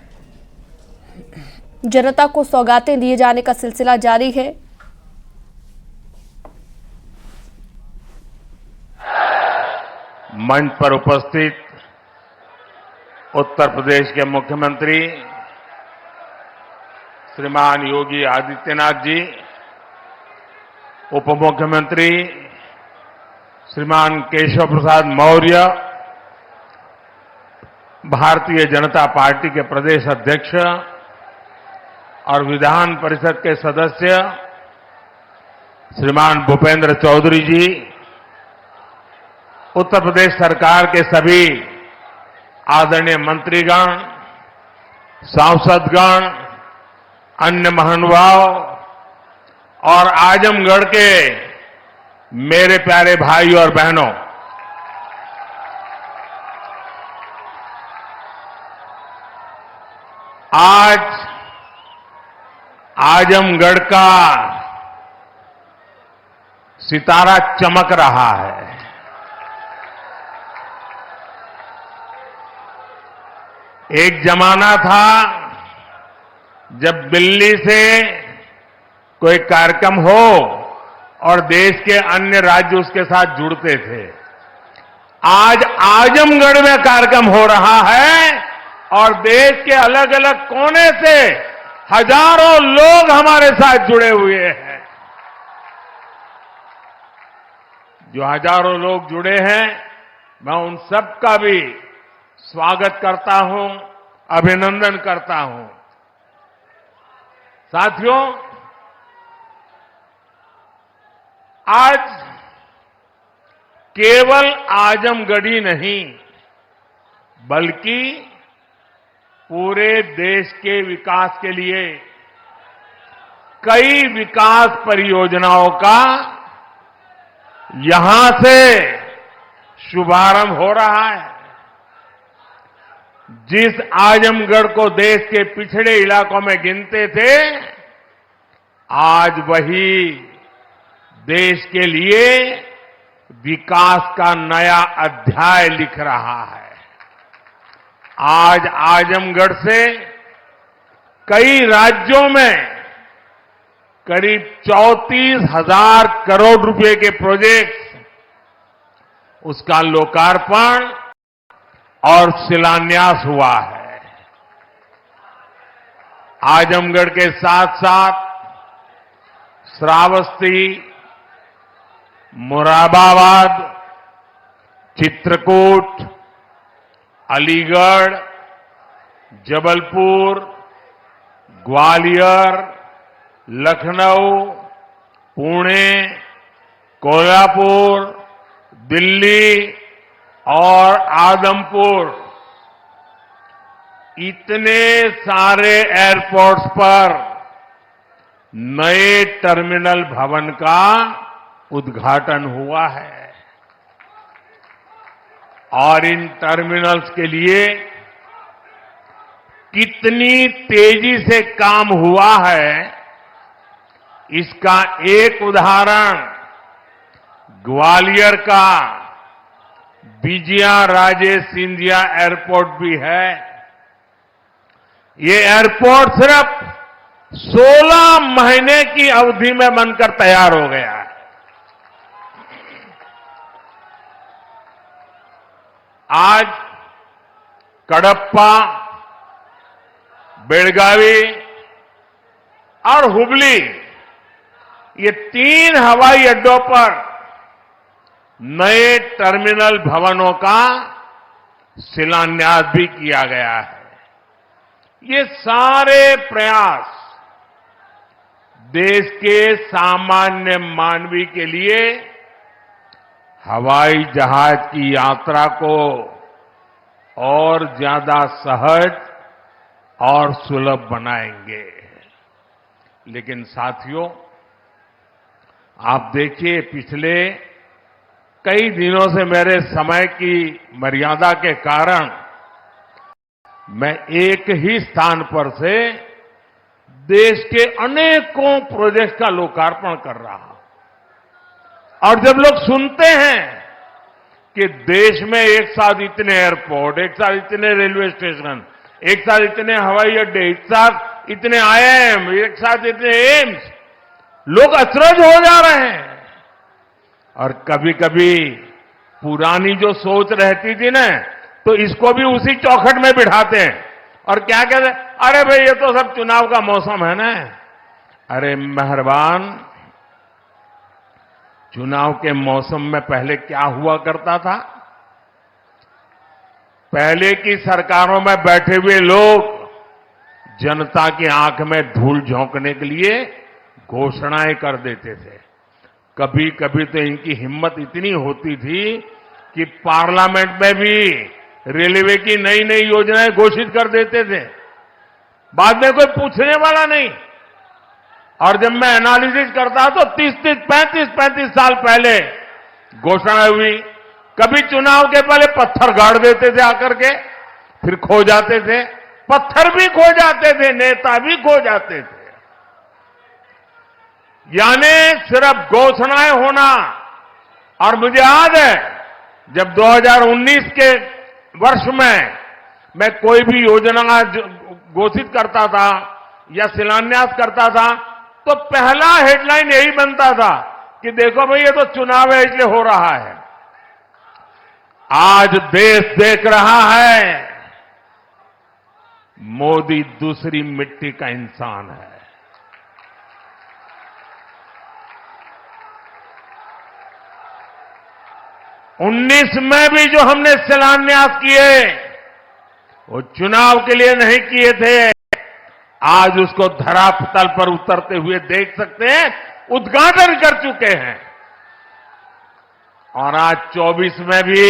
जनता को सौगातें दिए जाने का सिलसिला जारी है। मंच पर उपस्थित उत्तर प्रदेश के मुख्यमंत्री श्रीमान योगी आदित्यनाथ जी, उप मुख्यमंत्री श्रीमान केशव प्रसाद मौर्य, भारतीय जनता पार्टी के प्रदेश अध्यक्ष और विधान परिषद के सदस्य श्रीमान भूपेंद्र चौधरी जी, उत्तर प्रदेश सरकार के सभी आदरणीय मंत्रीगण, सांसदगण, अन्य महानुभाव और आजमगढ़ के मेरे प्यारे भाई और बहनों, आज आजमगढ़ का सितारा चमक रहा है। एक जमाना था जब दिल्ली से कोई कार्यक्रम हो और देश के अन्य राज्य उसके साथ जुड़ते थे। आज आजमगढ़ में कार्यक्रम हो रहा है और देश के अलग अलग कोने से हजारों लोग हमारे साथ जुड़े हुए हैं। जो हजारों लोग जुड़े हैं, मैं उन सब का भी स्वागत करता हूं, अभिनंदन करता हूं। साथियों, आज केवल आजमगढ़ी नहीं बल्कि पूरे देश के विकास के लिए कई विकास परियोजनाओं का यहां से शुभारंभ हो रहा है। जिस आजमगढ़ को देश के पिछड़े इलाकों में गिनते थे, आज वही देश के लिए विकास का नया अध्याय लिख रहा है। आज आजमगढ़ से कई राज्यों में करीब 34,000 करोड़ रुपए के प्रोजेक्ट्स, उसका लोकार्पण और शिलान्यास हुआ है। आजमगढ़ के साथ साथ श्रावस्ती, मुरादाबाद, चित्रकूट, अलीगढ़, जबलपुर, ग्वालियर, लखनऊ, पुणे, कोल्हापुर, दिल्ली और आदमपुर, इतने सारे एयरपोर्ट्स पर नए टर्मिनल भवन का उद्घाटन हुआ है। और इन टर्मिनल्स के लिए कितनी तेजी से काम हुआ है, इसका एक उदाहरण ग्वालियर का विजया राजे सिंधिया एयरपोर्ट भी है। ये एयरपोर्ट सिर्फ 16 महीने की अवधि में बनकर तैयार हो गया है। आज कडप्पा, बेलगावी और हुबली, ये 3 हवाई अड्डों पर नए टर्मिनल भवनों का शिलान्यास भी किया गया है। ये सारे प्रयास देश के सामान्य मानवी के लिए हवाई जहाज की यात्रा को और ज्यादा सहज और सुलभ बनाएंगे। लेकिन साथियों, आप देखिए, पिछले कई दिनों से मेरे समय की मर्यादा के कारण मैं एक ही स्थान पर से देश के अनेकों प्रोजेक्ट का लोकार्पण कर रहा हूं। और जब लोग सुनते हैं कि देश में एक साथ इतने एयरपोर्ट, एक साथ इतने रेलवे स्टेशन, एक साथ इतने हवाई अड्डे, एक साथ इतने आईआईएम, एक साथ इतने एम्स, लोग अचरज हो जा रहे हैं। और कभी कभी पुरानी जो सोच रहती थी ना, तो इसको भी उसी चौखट में बिठाते हैं और क्या कहते हैं, अरे भाई ये तो सब चुनाव का मौसम है ना। अरे मेहरबान, चुनाव के मौसम में पहले क्या हुआ करता था? पहले की सरकारों में बैठे हुए लोग जनता की आंख में धूल झोंकने के लिए घोषणाएं कर देते थे। कभी कभी तो इनकी हिम्मत इतनी होती थी कि पार्लियामेंट में भी रेलवे की नई नई योजनाएं घोषित कर देते थे, बाद में कोई पूछने वाला नहीं। और जब मैं एनालिसिस करता तो 35 साल पहले घोषणा हुई। कभी चुनाव के पहले पत्थर गाड़ देते थे आकर के, फिर खो जाते थे, पत्थर भी खो जाते थे, नेता भी खो जाते थे। यानी सिर्फ घोषणाएं होना। और मुझे याद है जब 2019 के वर्ष में मैं कोई भी योजना घोषित करता था या शिलान्यास करता था तो पहला हेडलाइन यही बनता था कि देखो भाई ये तो चुनाव है इसलिए हो रहा है। आज देश देख रहा है मोदी दूसरी मिट्टी का इंसान है। उन्नीस में भी जो हमने शिलान्यास किए वो चुनाव के लिए नहीं किए थे। आज उसको धरातल पर उतरते हुए देख सकते हैं, उद्घाटन कर चुके हैं। और आज 24 में भी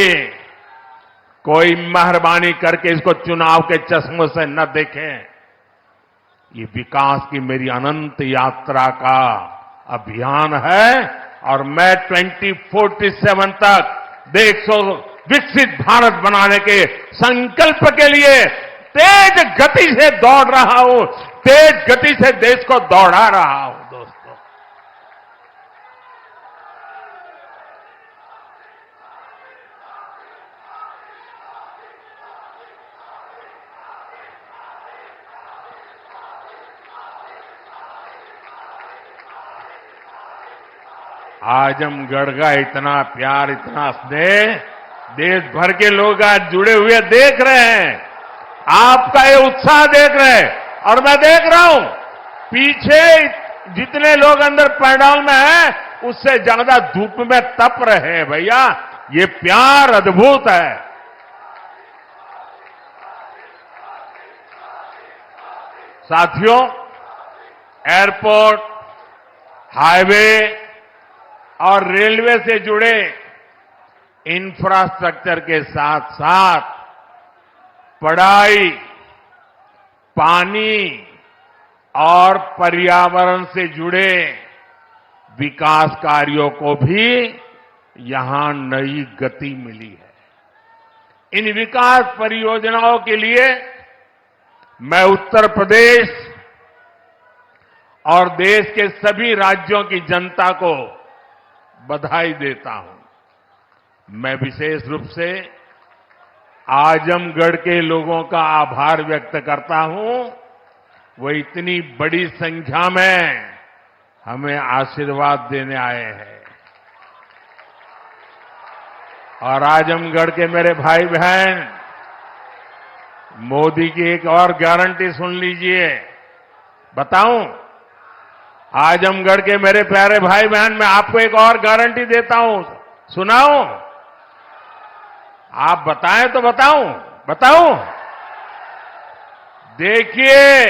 कोई मेहरबानी करके इसको चुनाव के चश्मों से न देखें। ये विकास की मेरी अनंत यात्रा का अभियान है और मैं 2047 तक देश को विकसित भारत बनाने के संकल्प के लिए तेज गति से दौड़ रहा हूं, तेज गति से देश को दौड़ा रहा हूं। दोस्तों, आजमगढ़ का इतना प्यार, इतना स्नेह देश भर के लोग आज जुड़े हुए देख रहे हैं। आपका ये उत्साह देख रहे हैं और मैं देख रहा हूं पीछे जितने लोग अंदर पंडाल में हैं उससे ज्यादा धूप में तप रहे हैं। भैया ये प्यार अद्भुत है। साथियों, एयरपोर्ट, हाईवे और रेलवे से जुड़े इंफ्रास्ट्रक्चर के साथ साथ पढ़ाई, पानी और पर्यावरण से जुड़े विकास कार्यों को भी यहां नई गति मिली है। इन विकास परियोजनाओं के लिए मैं उत्तर प्रदेश और देश के सभी राज्यों की जनता को बधाई देता हूं। मैं विशेष रूप से आजमगढ़ के लोगों का आभार व्यक्त करता हूं। वो इतनी बड़ी संख्या में हमें आशीर्वाद देने आए हैं। और आजमगढ़ के मेरे भाई बहन, मोदी की एक और गारंटी सुन लीजिए। बताऊं, आजमगढ़ के मेरे प्यारे भाई बहन, मैं आपको एक और गारंटी देता हूं, सुनाऊं? आप बताएं तो बताऊं? देखिए,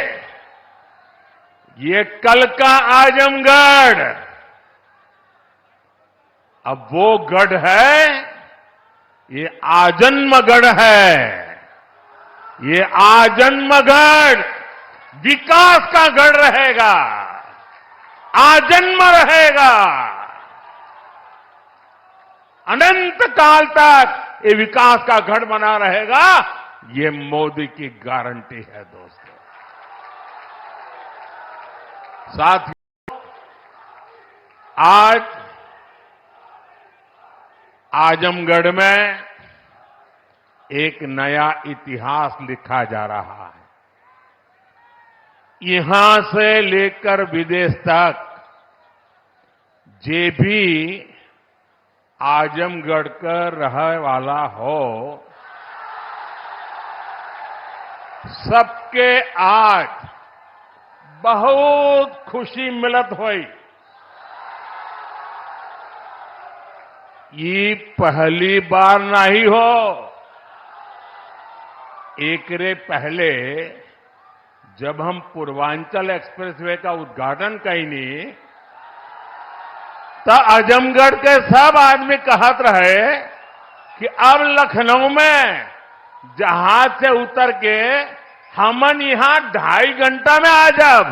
ये कल का आजमगढ़ अब वो गढ़ है, ये आजन्मगढ़ है। ये आजन्मगढ़ विकास का गढ़ रहेगा, आजन्म रहेगा। अनंत काल तक ये विकास का गढ़ बना रहेगा। ये मोदी की गारंटी है दोस्तों। साथियों, आज आजमगढ़ में एक नया इतिहास लिखा जा रहा है। यहां से लेकर विदेश तक जे भी आजमगढ़ का रहने वाला हो, सबके आज बहुत खुशी मिलत हुई। ये पहली बार नहीं हो। एकरे पहले जब हम पूर्वांचल एक्सप्रेसवे का उद्घाटन कईनी तो आजमगढ़ के सब आदमी कहत रहे कि अब लखनऊ में जहाज से उतर के हमन यहां 2.5 घंटा में आ जाब।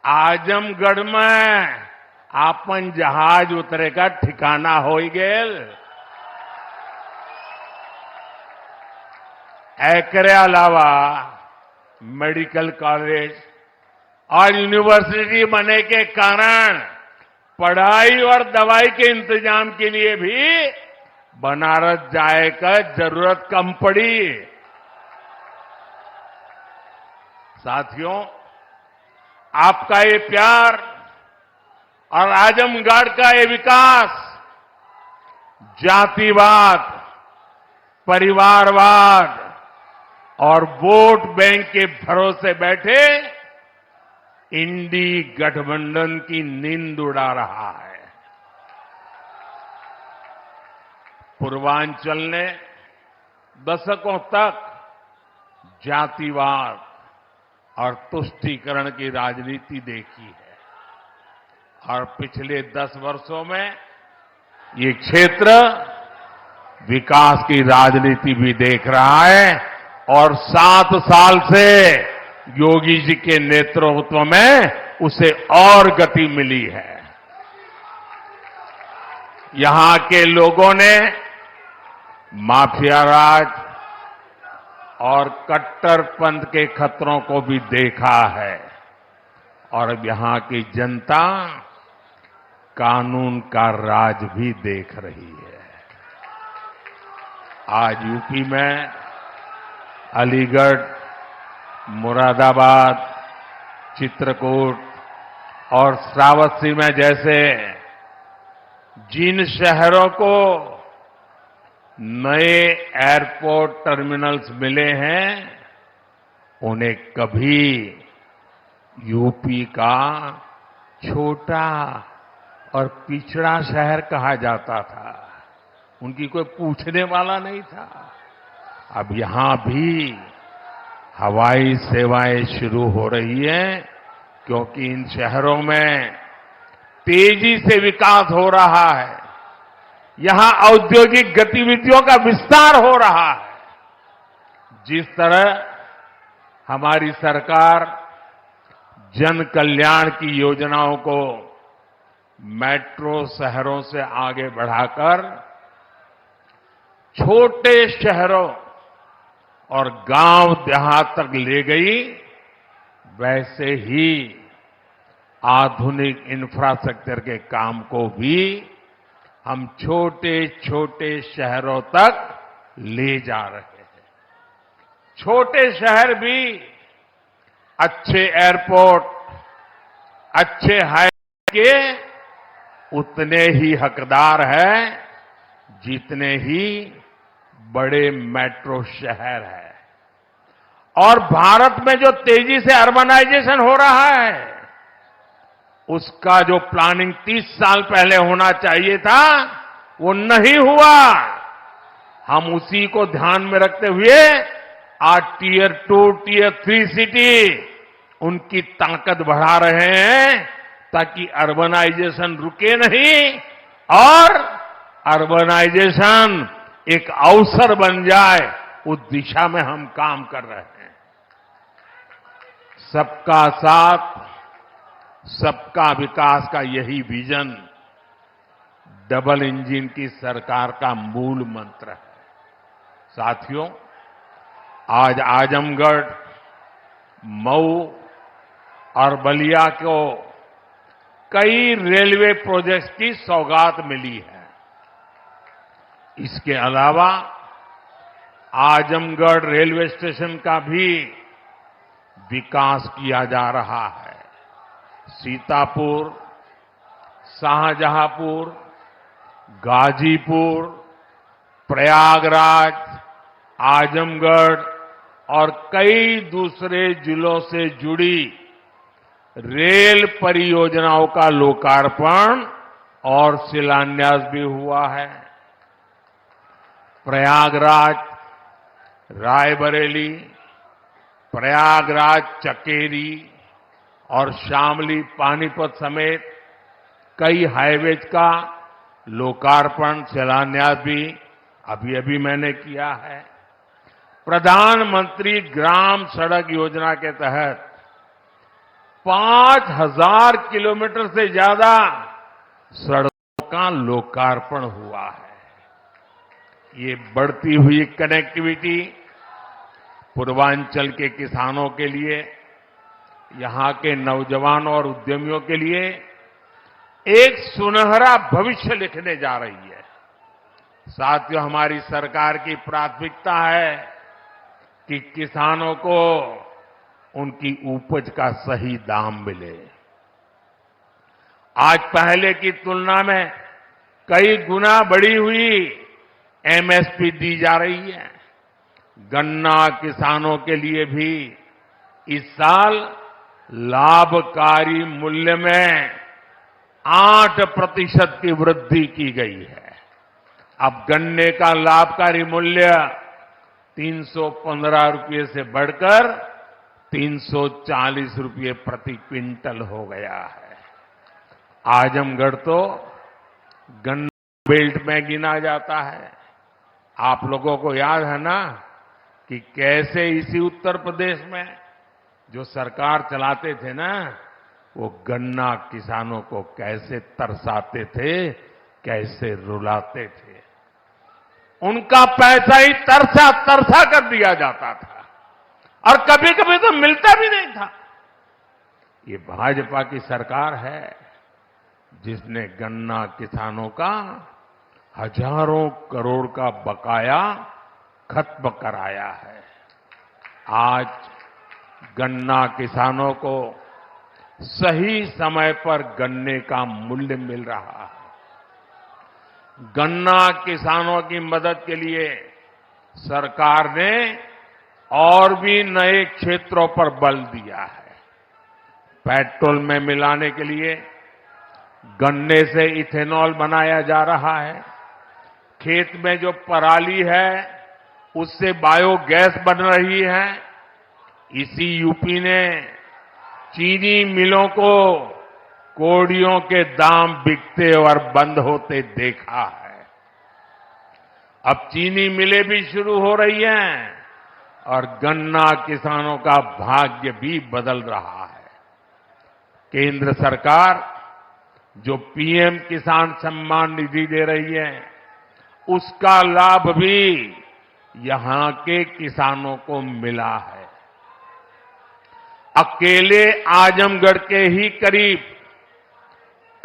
आजमगढ़ में आपन जहाज उतरे का ठिकाना हो गेल। एकरे अलावा मेडिकल कॉलेज और यूनिवर्सिटी बनने के कारण पढ़ाई और दवाई के इंतजाम के लिए भी बनारस जाए का जरूरत कम पड़ी। साथियों, आपका ये प्यार और आजमगढ़ का ये विकास जातिवाद, परिवारवाद और वोट बैंक के भरोसे बैठे इंडी गठबंधन की नींद उड़ा रहा है। पूर्वांचल ने दशकों तक जातिवाद और तुष्टीकरण की राजनीति देखी है और पिछले 10 वर्षों में ये क्षेत्र विकास की राजनीति भी देख रहा है और 7 साल से योगी जी के नेतृत्व में उसे और गति मिली है। यहां के लोगों ने माफिया राज और कट्टरपंथ के खतरों को भी देखा है और अब यहां की जनता कानून का राज भी देख रही है। आज यूपी में अलीगढ़, मुरादाबाद, चित्रकूट और श्रावस्ती में जैसे जिन शहरों को नए एयरपोर्ट टर्मिनल्स मिले हैं, उन्हें कभी यूपी का छोटा और पिछड़ा शहर कहा जाता था। उनकी कोई पूछने वाला नहीं था। अब यहां भी हवाई सेवाएं शुरू हो रही हैं क्योंकि इन शहरों में तेजी से विकास हो रहा है। यहां औद्योगिक गतिविधियों का विस्तार हो रहा है। जिस तरह हमारी सरकार जन कल्याण की योजनाओं को मेट्रो शहरों से आगे बढ़ाकर छोटे शहरों और गांव देहात तक ले गई, वैसे ही आधुनिक इंफ्रास्ट्रक्चर के काम को भी हम छोटे छोटे शहरों तक ले जा रहे हैं। छोटे शहर भी अच्छे एयरपोर्ट, अच्छे हाईवे के उतने ही हकदार हैं जितने ही बड़े मेट्रो शहर है। और भारत में जो तेजी से अर्बनाइजेशन हो रहा है, उसका जो प्लानिंग 30 साल पहले होना चाहिए था, वो नहीं हुआ। हम उसी को ध्यान में रखते हुए आज टियर 2, टियर 3 सिटी उनकी ताकत बढ़ा रहे हैं ताकि अर्बनाइजेशन रुके नहीं और अर्बनाइजेशन एक अवसर बन जाए, उस दिशा में हम काम कर रहे हैं। सबका साथ, सबका विकास का यही विजन डबल इंजन की सरकार का मूल मंत्र है। साथियों, आज आजमगढ़, मऊ और बलिया को कई रेलवे प्रोजेक्ट्स की सौगात मिली है। इसके अलावा आजमगढ़ रेलवे स्टेशन का भी विकास किया जा रहा है। सीतापुर, शाहजहांपुर, गाजीपुर, प्रयागराज, आजमगढ़ और कई दूसरे जिलों से जुड़ी रेल परियोजनाओं का लोकार्पण और शिलान्यास भी हुआ है। प्रयागराज रायबरेली, प्रयागराज चकेरी और शामली पानीपत समेत कई हाईवेज का लोकार्पण शिलान्यास भी अभी अभी मैंने किया है। प्रधानमंत्री ग्राम सड़क योजना के तहत 5000 किलोमीटर से ज्यादा सड़कों का लोकार्पण हुआ है। ये बढ़ती हुई कनेक्टिविटी पूर्वांचल के किसानों के लिए, यहां के नौजवानों और उद्यमियों के लिए एक सुनहरा भविष्य लिखने जा रही है। साथियों, हमारी सरकार की प्राथमिकता है कि किसानों को उनकी उपज का सही दाम मिले। आज पहले की तुलना में कई गुना बढ़ी हुई एमएसपी दी जा रही है। गन्ना किसानों के लिए भी इस साल लाभकारी मूल्य में 8% की वृद्धि की गई है। अब गन्ने का लाभकारी मूल्य 315 रुपये से बढ़कर 340 रुपये प्रति क्विंटल हो गया है। आजमगढ़ तो गन्ना बेल्ट में गिना जाता है। आप लोगों को याद है ना कि कैसे इसी उत्तर प्रदेश में जो सरकार चलाते थे ना, वो गन्ना किसानों को कैसे तरसाते थे, कैसे रुलाते थे। उनका पैसा ही तरसा तरसा कर दिया जाता था और कभी कभी तो मिलता भी नहीं था। ये भाजपा की सरकार है जिसने गन्ना किसानों का हजारों करोड़ का बकाया खत्म कराया है। आज गन्ना किसानों को सही समय पर गन्ने का मूल्य मिल रहा है। गन्ना किसानों की मदद के लिए सरकार ने और भी नए क्षेत्रों पर बल दिया है। पेट्रोल में मिलाने के लिए गन्ने से इथेनॉल बनाया जा रहा है। खेत में जो पराली है उससे बायोगैस बन रही है। इसी यूपी ने चीनी मिलों को कोड़ियों के दाम बिकते और बंद होते देखा है। अब चीनी मिलें भी शुरू हो रही हैं और गन्ना किसानों का भाग्य भी बदल रहा है। केंद्र सरकार जो पीएम किसान सम्मान निधि दे रही है, उसका लाभ भी यहां के किसानों को मिला है। अकेले आजमगढ़ के ही करीब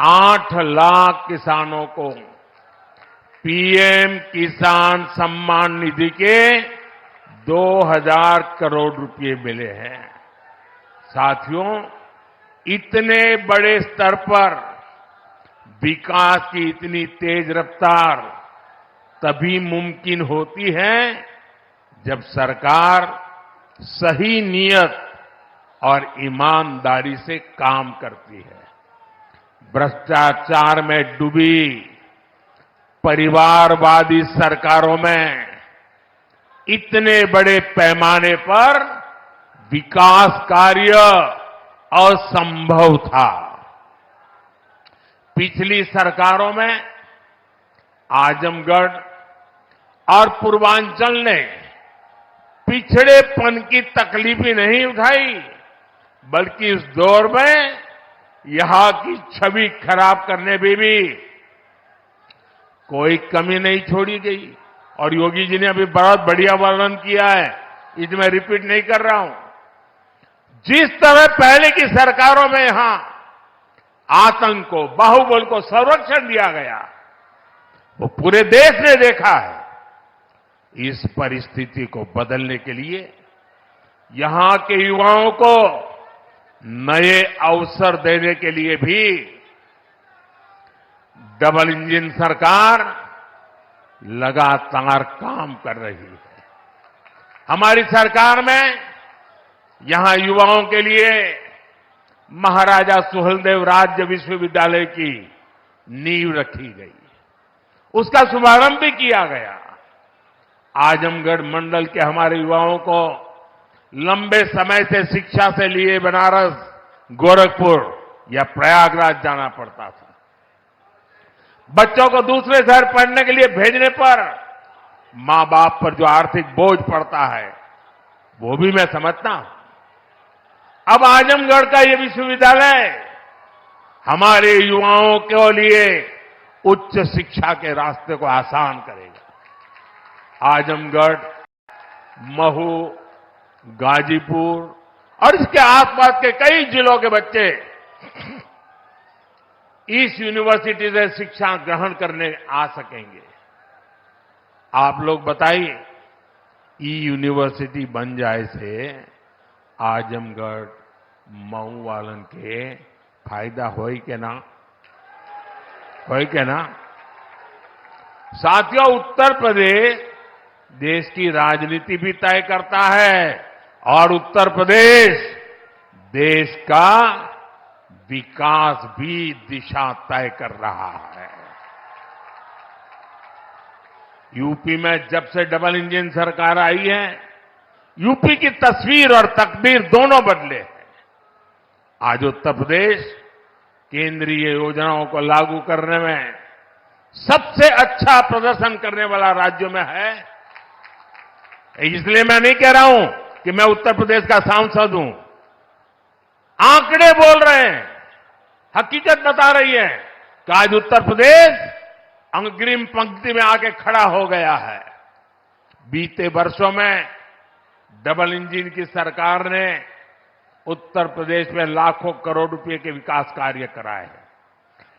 8 लाख किसानों को पीएम किसान सम्मान निधि के 2000 करोड़ रुपए मिले हैं। साथियों, इतने बड़े स्तर पर विकास की इतनी तेज रफ्तार तभी मुमकिन होती है जब सरकार सही नियत और ईमानदारी से काम करती है। भ्रष्टाचार में डूबी परिवारवादी सरकारों में इतने बड़े पैमाने पर विकास कार्य असंभव था। पिछली सरकारों में आजमगढ़ और पूर्वांचल ने पिछड़ेपन की तकलीफ ही नहीं उठाई, बल्कि इस दौर में यहां की छवि खराब करने में भी कोई कमी नहीं छोड़ी गई। और योगी जी ने अभी बहुत बढ़िया वर्णन किया है, इसमें रिपीट नहीं कर रहा हूं। जिस तरह पहले की सरकारों में यहां आतंक को, बाहुबल को संरक्षण दिया गया, वो पूरे देश ने देखा है। इस परिस्थिति को बदलने के लिए यहां के युवाओं को नए अवसर देने के लिए भी डबल इंजन सरकार लगातार काम कर रही है। हमारी सरकार में यहां युवाओं के लिए महाराजा सुहेलदेव राज्य विश्वविद्यालय की नींव रखी गई, उसका शुभारंभ भी किया गया। आजमगढ़ मंडल के हमारे युवाओं को लंबे समय से शिक्षा से लिए बनारस गोरखपुर या प्रयागराज जाना पड़ता था। बच्चों को दूसरे शहर पढ़ने के लिए भेजने पर मां बाप पर जो आर्थिक बोझ पड़ता है वो भी मैं समझता हूं। अब आजमगढ़ का ये विश्वविद्यालय हमारे युवाओं के लिए उच्च शिक्षा के रास्ते को आसान करेगा। आजमगढ़, महू, गाजीपुर और इसके आसपास के कई जिलों के बच्चे इस यूनिवर्सिटी से शिक्षा ग्रहण करने आ सकेंगे। आप लोग बताइए, ई यूनिवर्सिटी बन जाए से आजमगढ़, मऊ वालन के फायदा होई के ना? होई के ना? साथियों, उत्तर प्रदेश देश की राजनीति भी तय करता है और उत्तर प्रदेश देश का विकास भी दिशा तय कर रहा है। यूपी में जब से डबल इंजन सरकार आई है, यूपी की तस्वीर और तकदीर दोनों बदले हैं। आज उत्तर प्रदेश केंद्रीय योजनाओं को लागू करने में सबसे अच्छा प्रदर्शन करने वाला राज्यों में है। इसलिए मैं नहीं कह रहा हूं कि मैं उत्तर प्रदेश का सांसद हूं। आंकड़े बोल रहे हैं, हकीकत बता रही है कि आज उत्तर प्रदेश अग्रिम पंक्ति में आके खड़ा हो गया है। बीते वर्षों में डबल इंजन की सरकार ने उत्तर प्रदेश में लाखों करोड़ रुपए के विकास कार्य कराए हैं।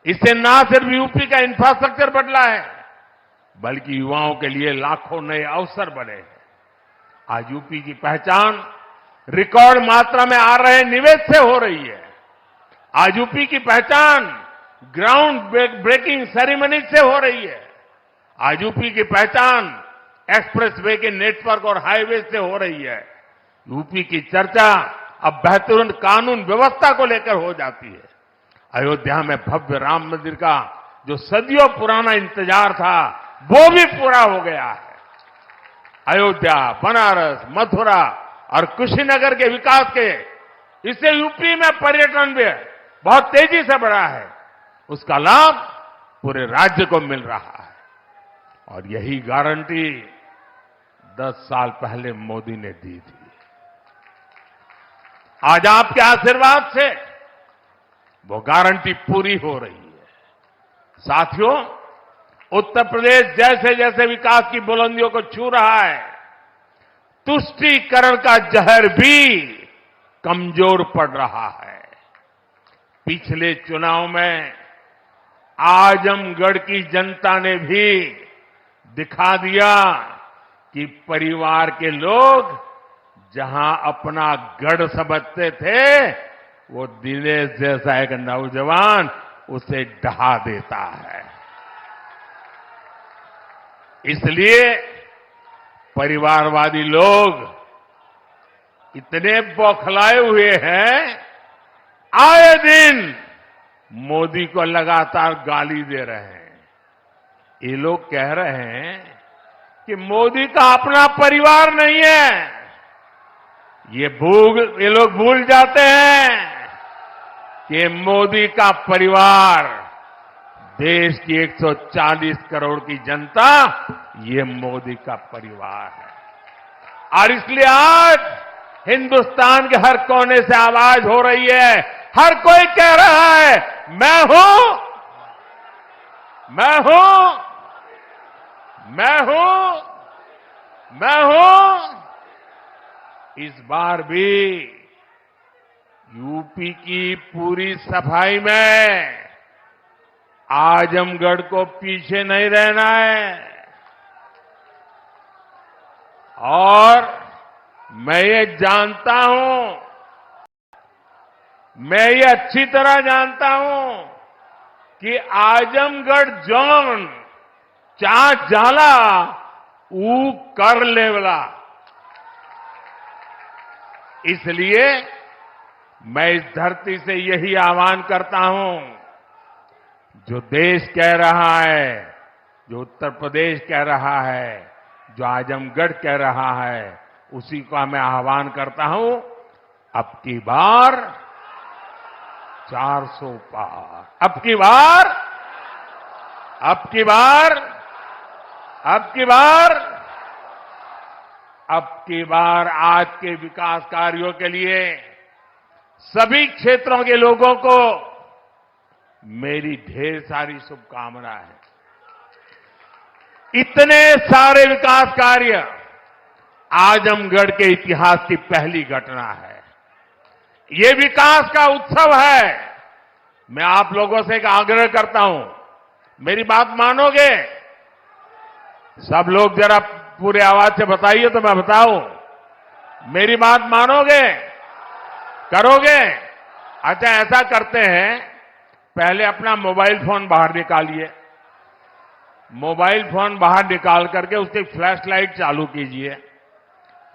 इससे न सिर्फ यूपी का इंफ्रास्ट्रक्चर बदला है, बल्कि युवाओं के लिए लाखों नए अवसर बने हैं। आज यूपी की पहचान रिकॉर्ड मात्रा में आ रहे निवेश से हो रही है। आज यूपी की पहचान ग्राउंड ब्रेकिंग सेरेमनी से हो रही है। आज यूपी की पहचान एक्सप्रेसवे के नेटवर्क और हाईवे से हो रही है। यूपी की चर्चा अब बेहतरीन कानून व्यवस्था को लेकर हो जाती है। अयोध्या में भव्य राम मंदिर का जो सदियों पुराना इंतजार था, वो भी पूरा हो गया है। अयोध्या, बनारस, मथुरा और कुशीनगर के विकास के इससे यूपी में पर्यटन भी बहुत तेजी से बढ़ा है। उसका लाभ पूरे राज्य को मिल रहा है और यही गारंटी 10 साल पहले मोदी ने दी थी। आज आपके आशीर्वाद से वो गारंटी पूरी हो रही है। साथियों, उत्तर प्रदेश जैसे जैसे विकास की बुलंदियों को छू रहा है, तुष्टीकरण का जहर भी कमजोर पड़ रहा है। पिछले चुनाव में आजमगढ़ की जनता ने भी दिखा दिया कि परिवार के लोग जहां अपना गढ़ समझते थे, वो दिनेश जैसा एक नौजवान उसे ढहा देता है। इसलिए परिवारवादी लोग इतने बौखलाए हुए हैं, आए दिन मोदी को लगातार गाली दे रहे हैं। ये लोग कह रहे हैं कि मोदी का अपना परिवार नहीं है। ये लोग भूल जाते हैं कि मोदी का परिवार देश की 140 करोड़ की जनता, ये मोदी का परिवार है। और इसलिए आज हिंदुस्तान के हर कोने से आवाज हो रही है, हर कोई कह रहा है, मैं हूं, मैं हूं, मैं हूं, मैं हूं। इस बार भी यूपी की पूरी सफाई में आजमगढ़ को पीछे नहीं रहना है। और मैं ये जानता हूं, मैं ये अच्छी तरह जानता हूं कि आजमगढ़ जोन चा जाला ऊ कर लेवला। इसलिए मैं इस धरती से यही आह्वान करता हूं, जो देश कह रहा है, जो उत्तर प्रदेश कह रहा है, जो आजमगढ़ कह रहा है, उसी का मैं आह्वान करता हूं, अब की बार 400 पार। अब की बार आज के विकास कार्यों के लिए सभी क्षेत्रों के लोगों को मेरी ढेर सारी शुभकामनाएं हैं। इतने सारे विकास कार्य आजमगढ़ के इतिहास की पहली घटना है। ये विकास का उत्सव है। मैं आप लोगों से एक आग्रह करता हूं, मेरी बात मानोगे? सब लोग जरा पूरे आवाज से बताइए तो मैं बताऊं। मेरी बात मानोगे? करोगे? अच्छा, ऐसा करते हैं, पहले अपना मोबाइल फोन बाहर निकालिए। मोबाइल फोन बाहर निकाल करके उसकी फ्लैश लाइट चालू कीजिए।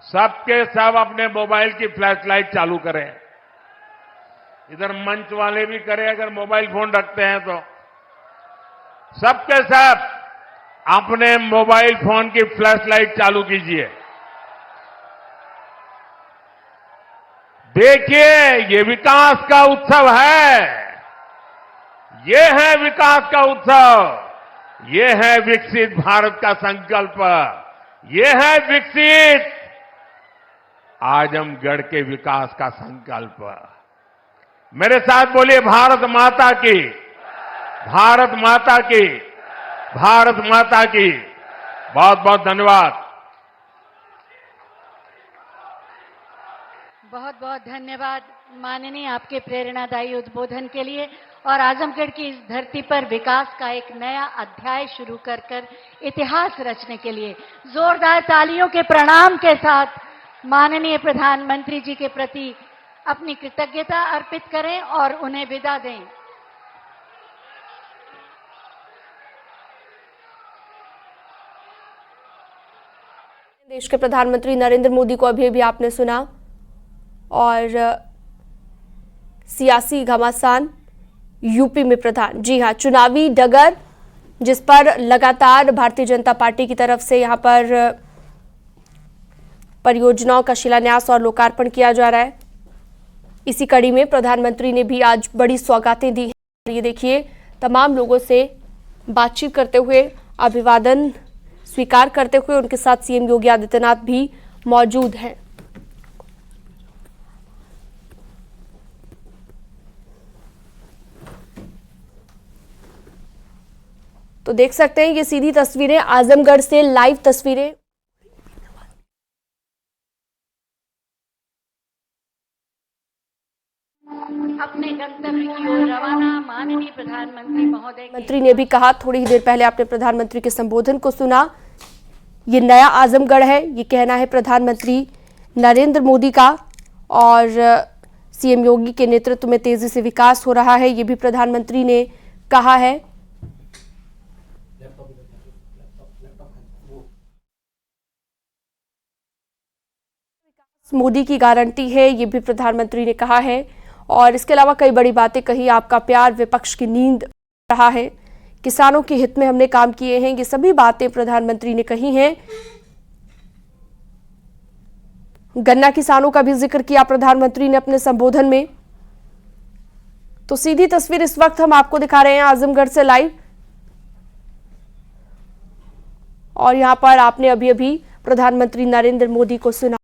सबके सब अपने मोबाइल की फ्लैश लाइट चालू करें। इधर मंच वाले भी करें अगर मोबाइल फोन रखते हैं तो। सबके सब अपने मोबाइल फोन की फ्लैश लाइट चालू कीजिए। देखिए, ये विकास का उत्सव है। ये है विकास का उत्सव। ये है विकसित भारत का संकल्प। ये है विकसित आजमगढ़ के विकास का संकल्प। मेरे साथ बोलिए, भारत माता की, भारत माता की, भारत माता की। बहुत बहुत धन्यवाद। बहुत बहुत धन्यवाद माननीय, आपके प्रेरणादायी उद्बोधन के लिए और आजमगढ़ की इस धरती पर विकास का एक नया अध्याय शुरू कर इतिहास रचने के लिए जोरदार तालियों के प्रणाम के साथ माननीय प्रधानमंत्री जी के प्रति अपनी कृतज्ञता अर्पित करें और उन्हें विदा दें। देश के प्रधानमंत्री नरेंद्र मोदी को अभी आपने सुना और सियासी घमासान यूपी में प्रधान। जी हां, चुनावी डगर जिस पर लगातार भारतीय जनता पार्टी की तरफ से यहां पर परियोजनाओं का शिलान्यास और लोकार्पण किया जा रहा है। इसी कड़ी में प्रधानमंत्री ने भी आज बड़ी सौगातें दी हैं। ये देखिए, तमाम लोगों से बातचीत करते हुए, अभिवादन स्वीकार करते हुए उनके साथ सीएम योगी आदित्यनाथ भी मौजूद हैं। तो देख सकते हैं ये सीधी तस्वीरें, आजमगढ़ से लाइव तस्वीरें। अपने गंतव्य की ओर रवाना माननीय प्रधानमंत्री महोदय। मंत्री ने भी कहा, थोड़ी ही देर पहले आपने प्रधानमंत्री के संबोधन को सुना, ये नया आजमगढ़ है, ये कहना है प्रधानमंत्री नरेंद्र मोदी का और सीएम योगी के नेतृत्व में तेजी से विकास हो रहा है, ये भी प्रधानमंत्री ने कहा है। मोदी की गारंटी है, ये भी प्रधानमंत्री ने कहा है और इसके अलावा कई बड़ी बातें कही। आपका प्यार विपक्ष की नींद रहा है, किसानों के हित में हमने काम किए हैं, ये सभी बातें प्रधानमंत्री ने कही हैं। गन्ना किसानों का भी जिक्र किया प्रधानमंत्री ने अपने संबोधन में। तो सीधी तस्वीर इस वक्त हम आपको दिखा रहे हैं आजमगढ़ से लाइव और यहां पर आपने अभी अभी प्रधानमंत्री नरेंद्र मोदी को सुना।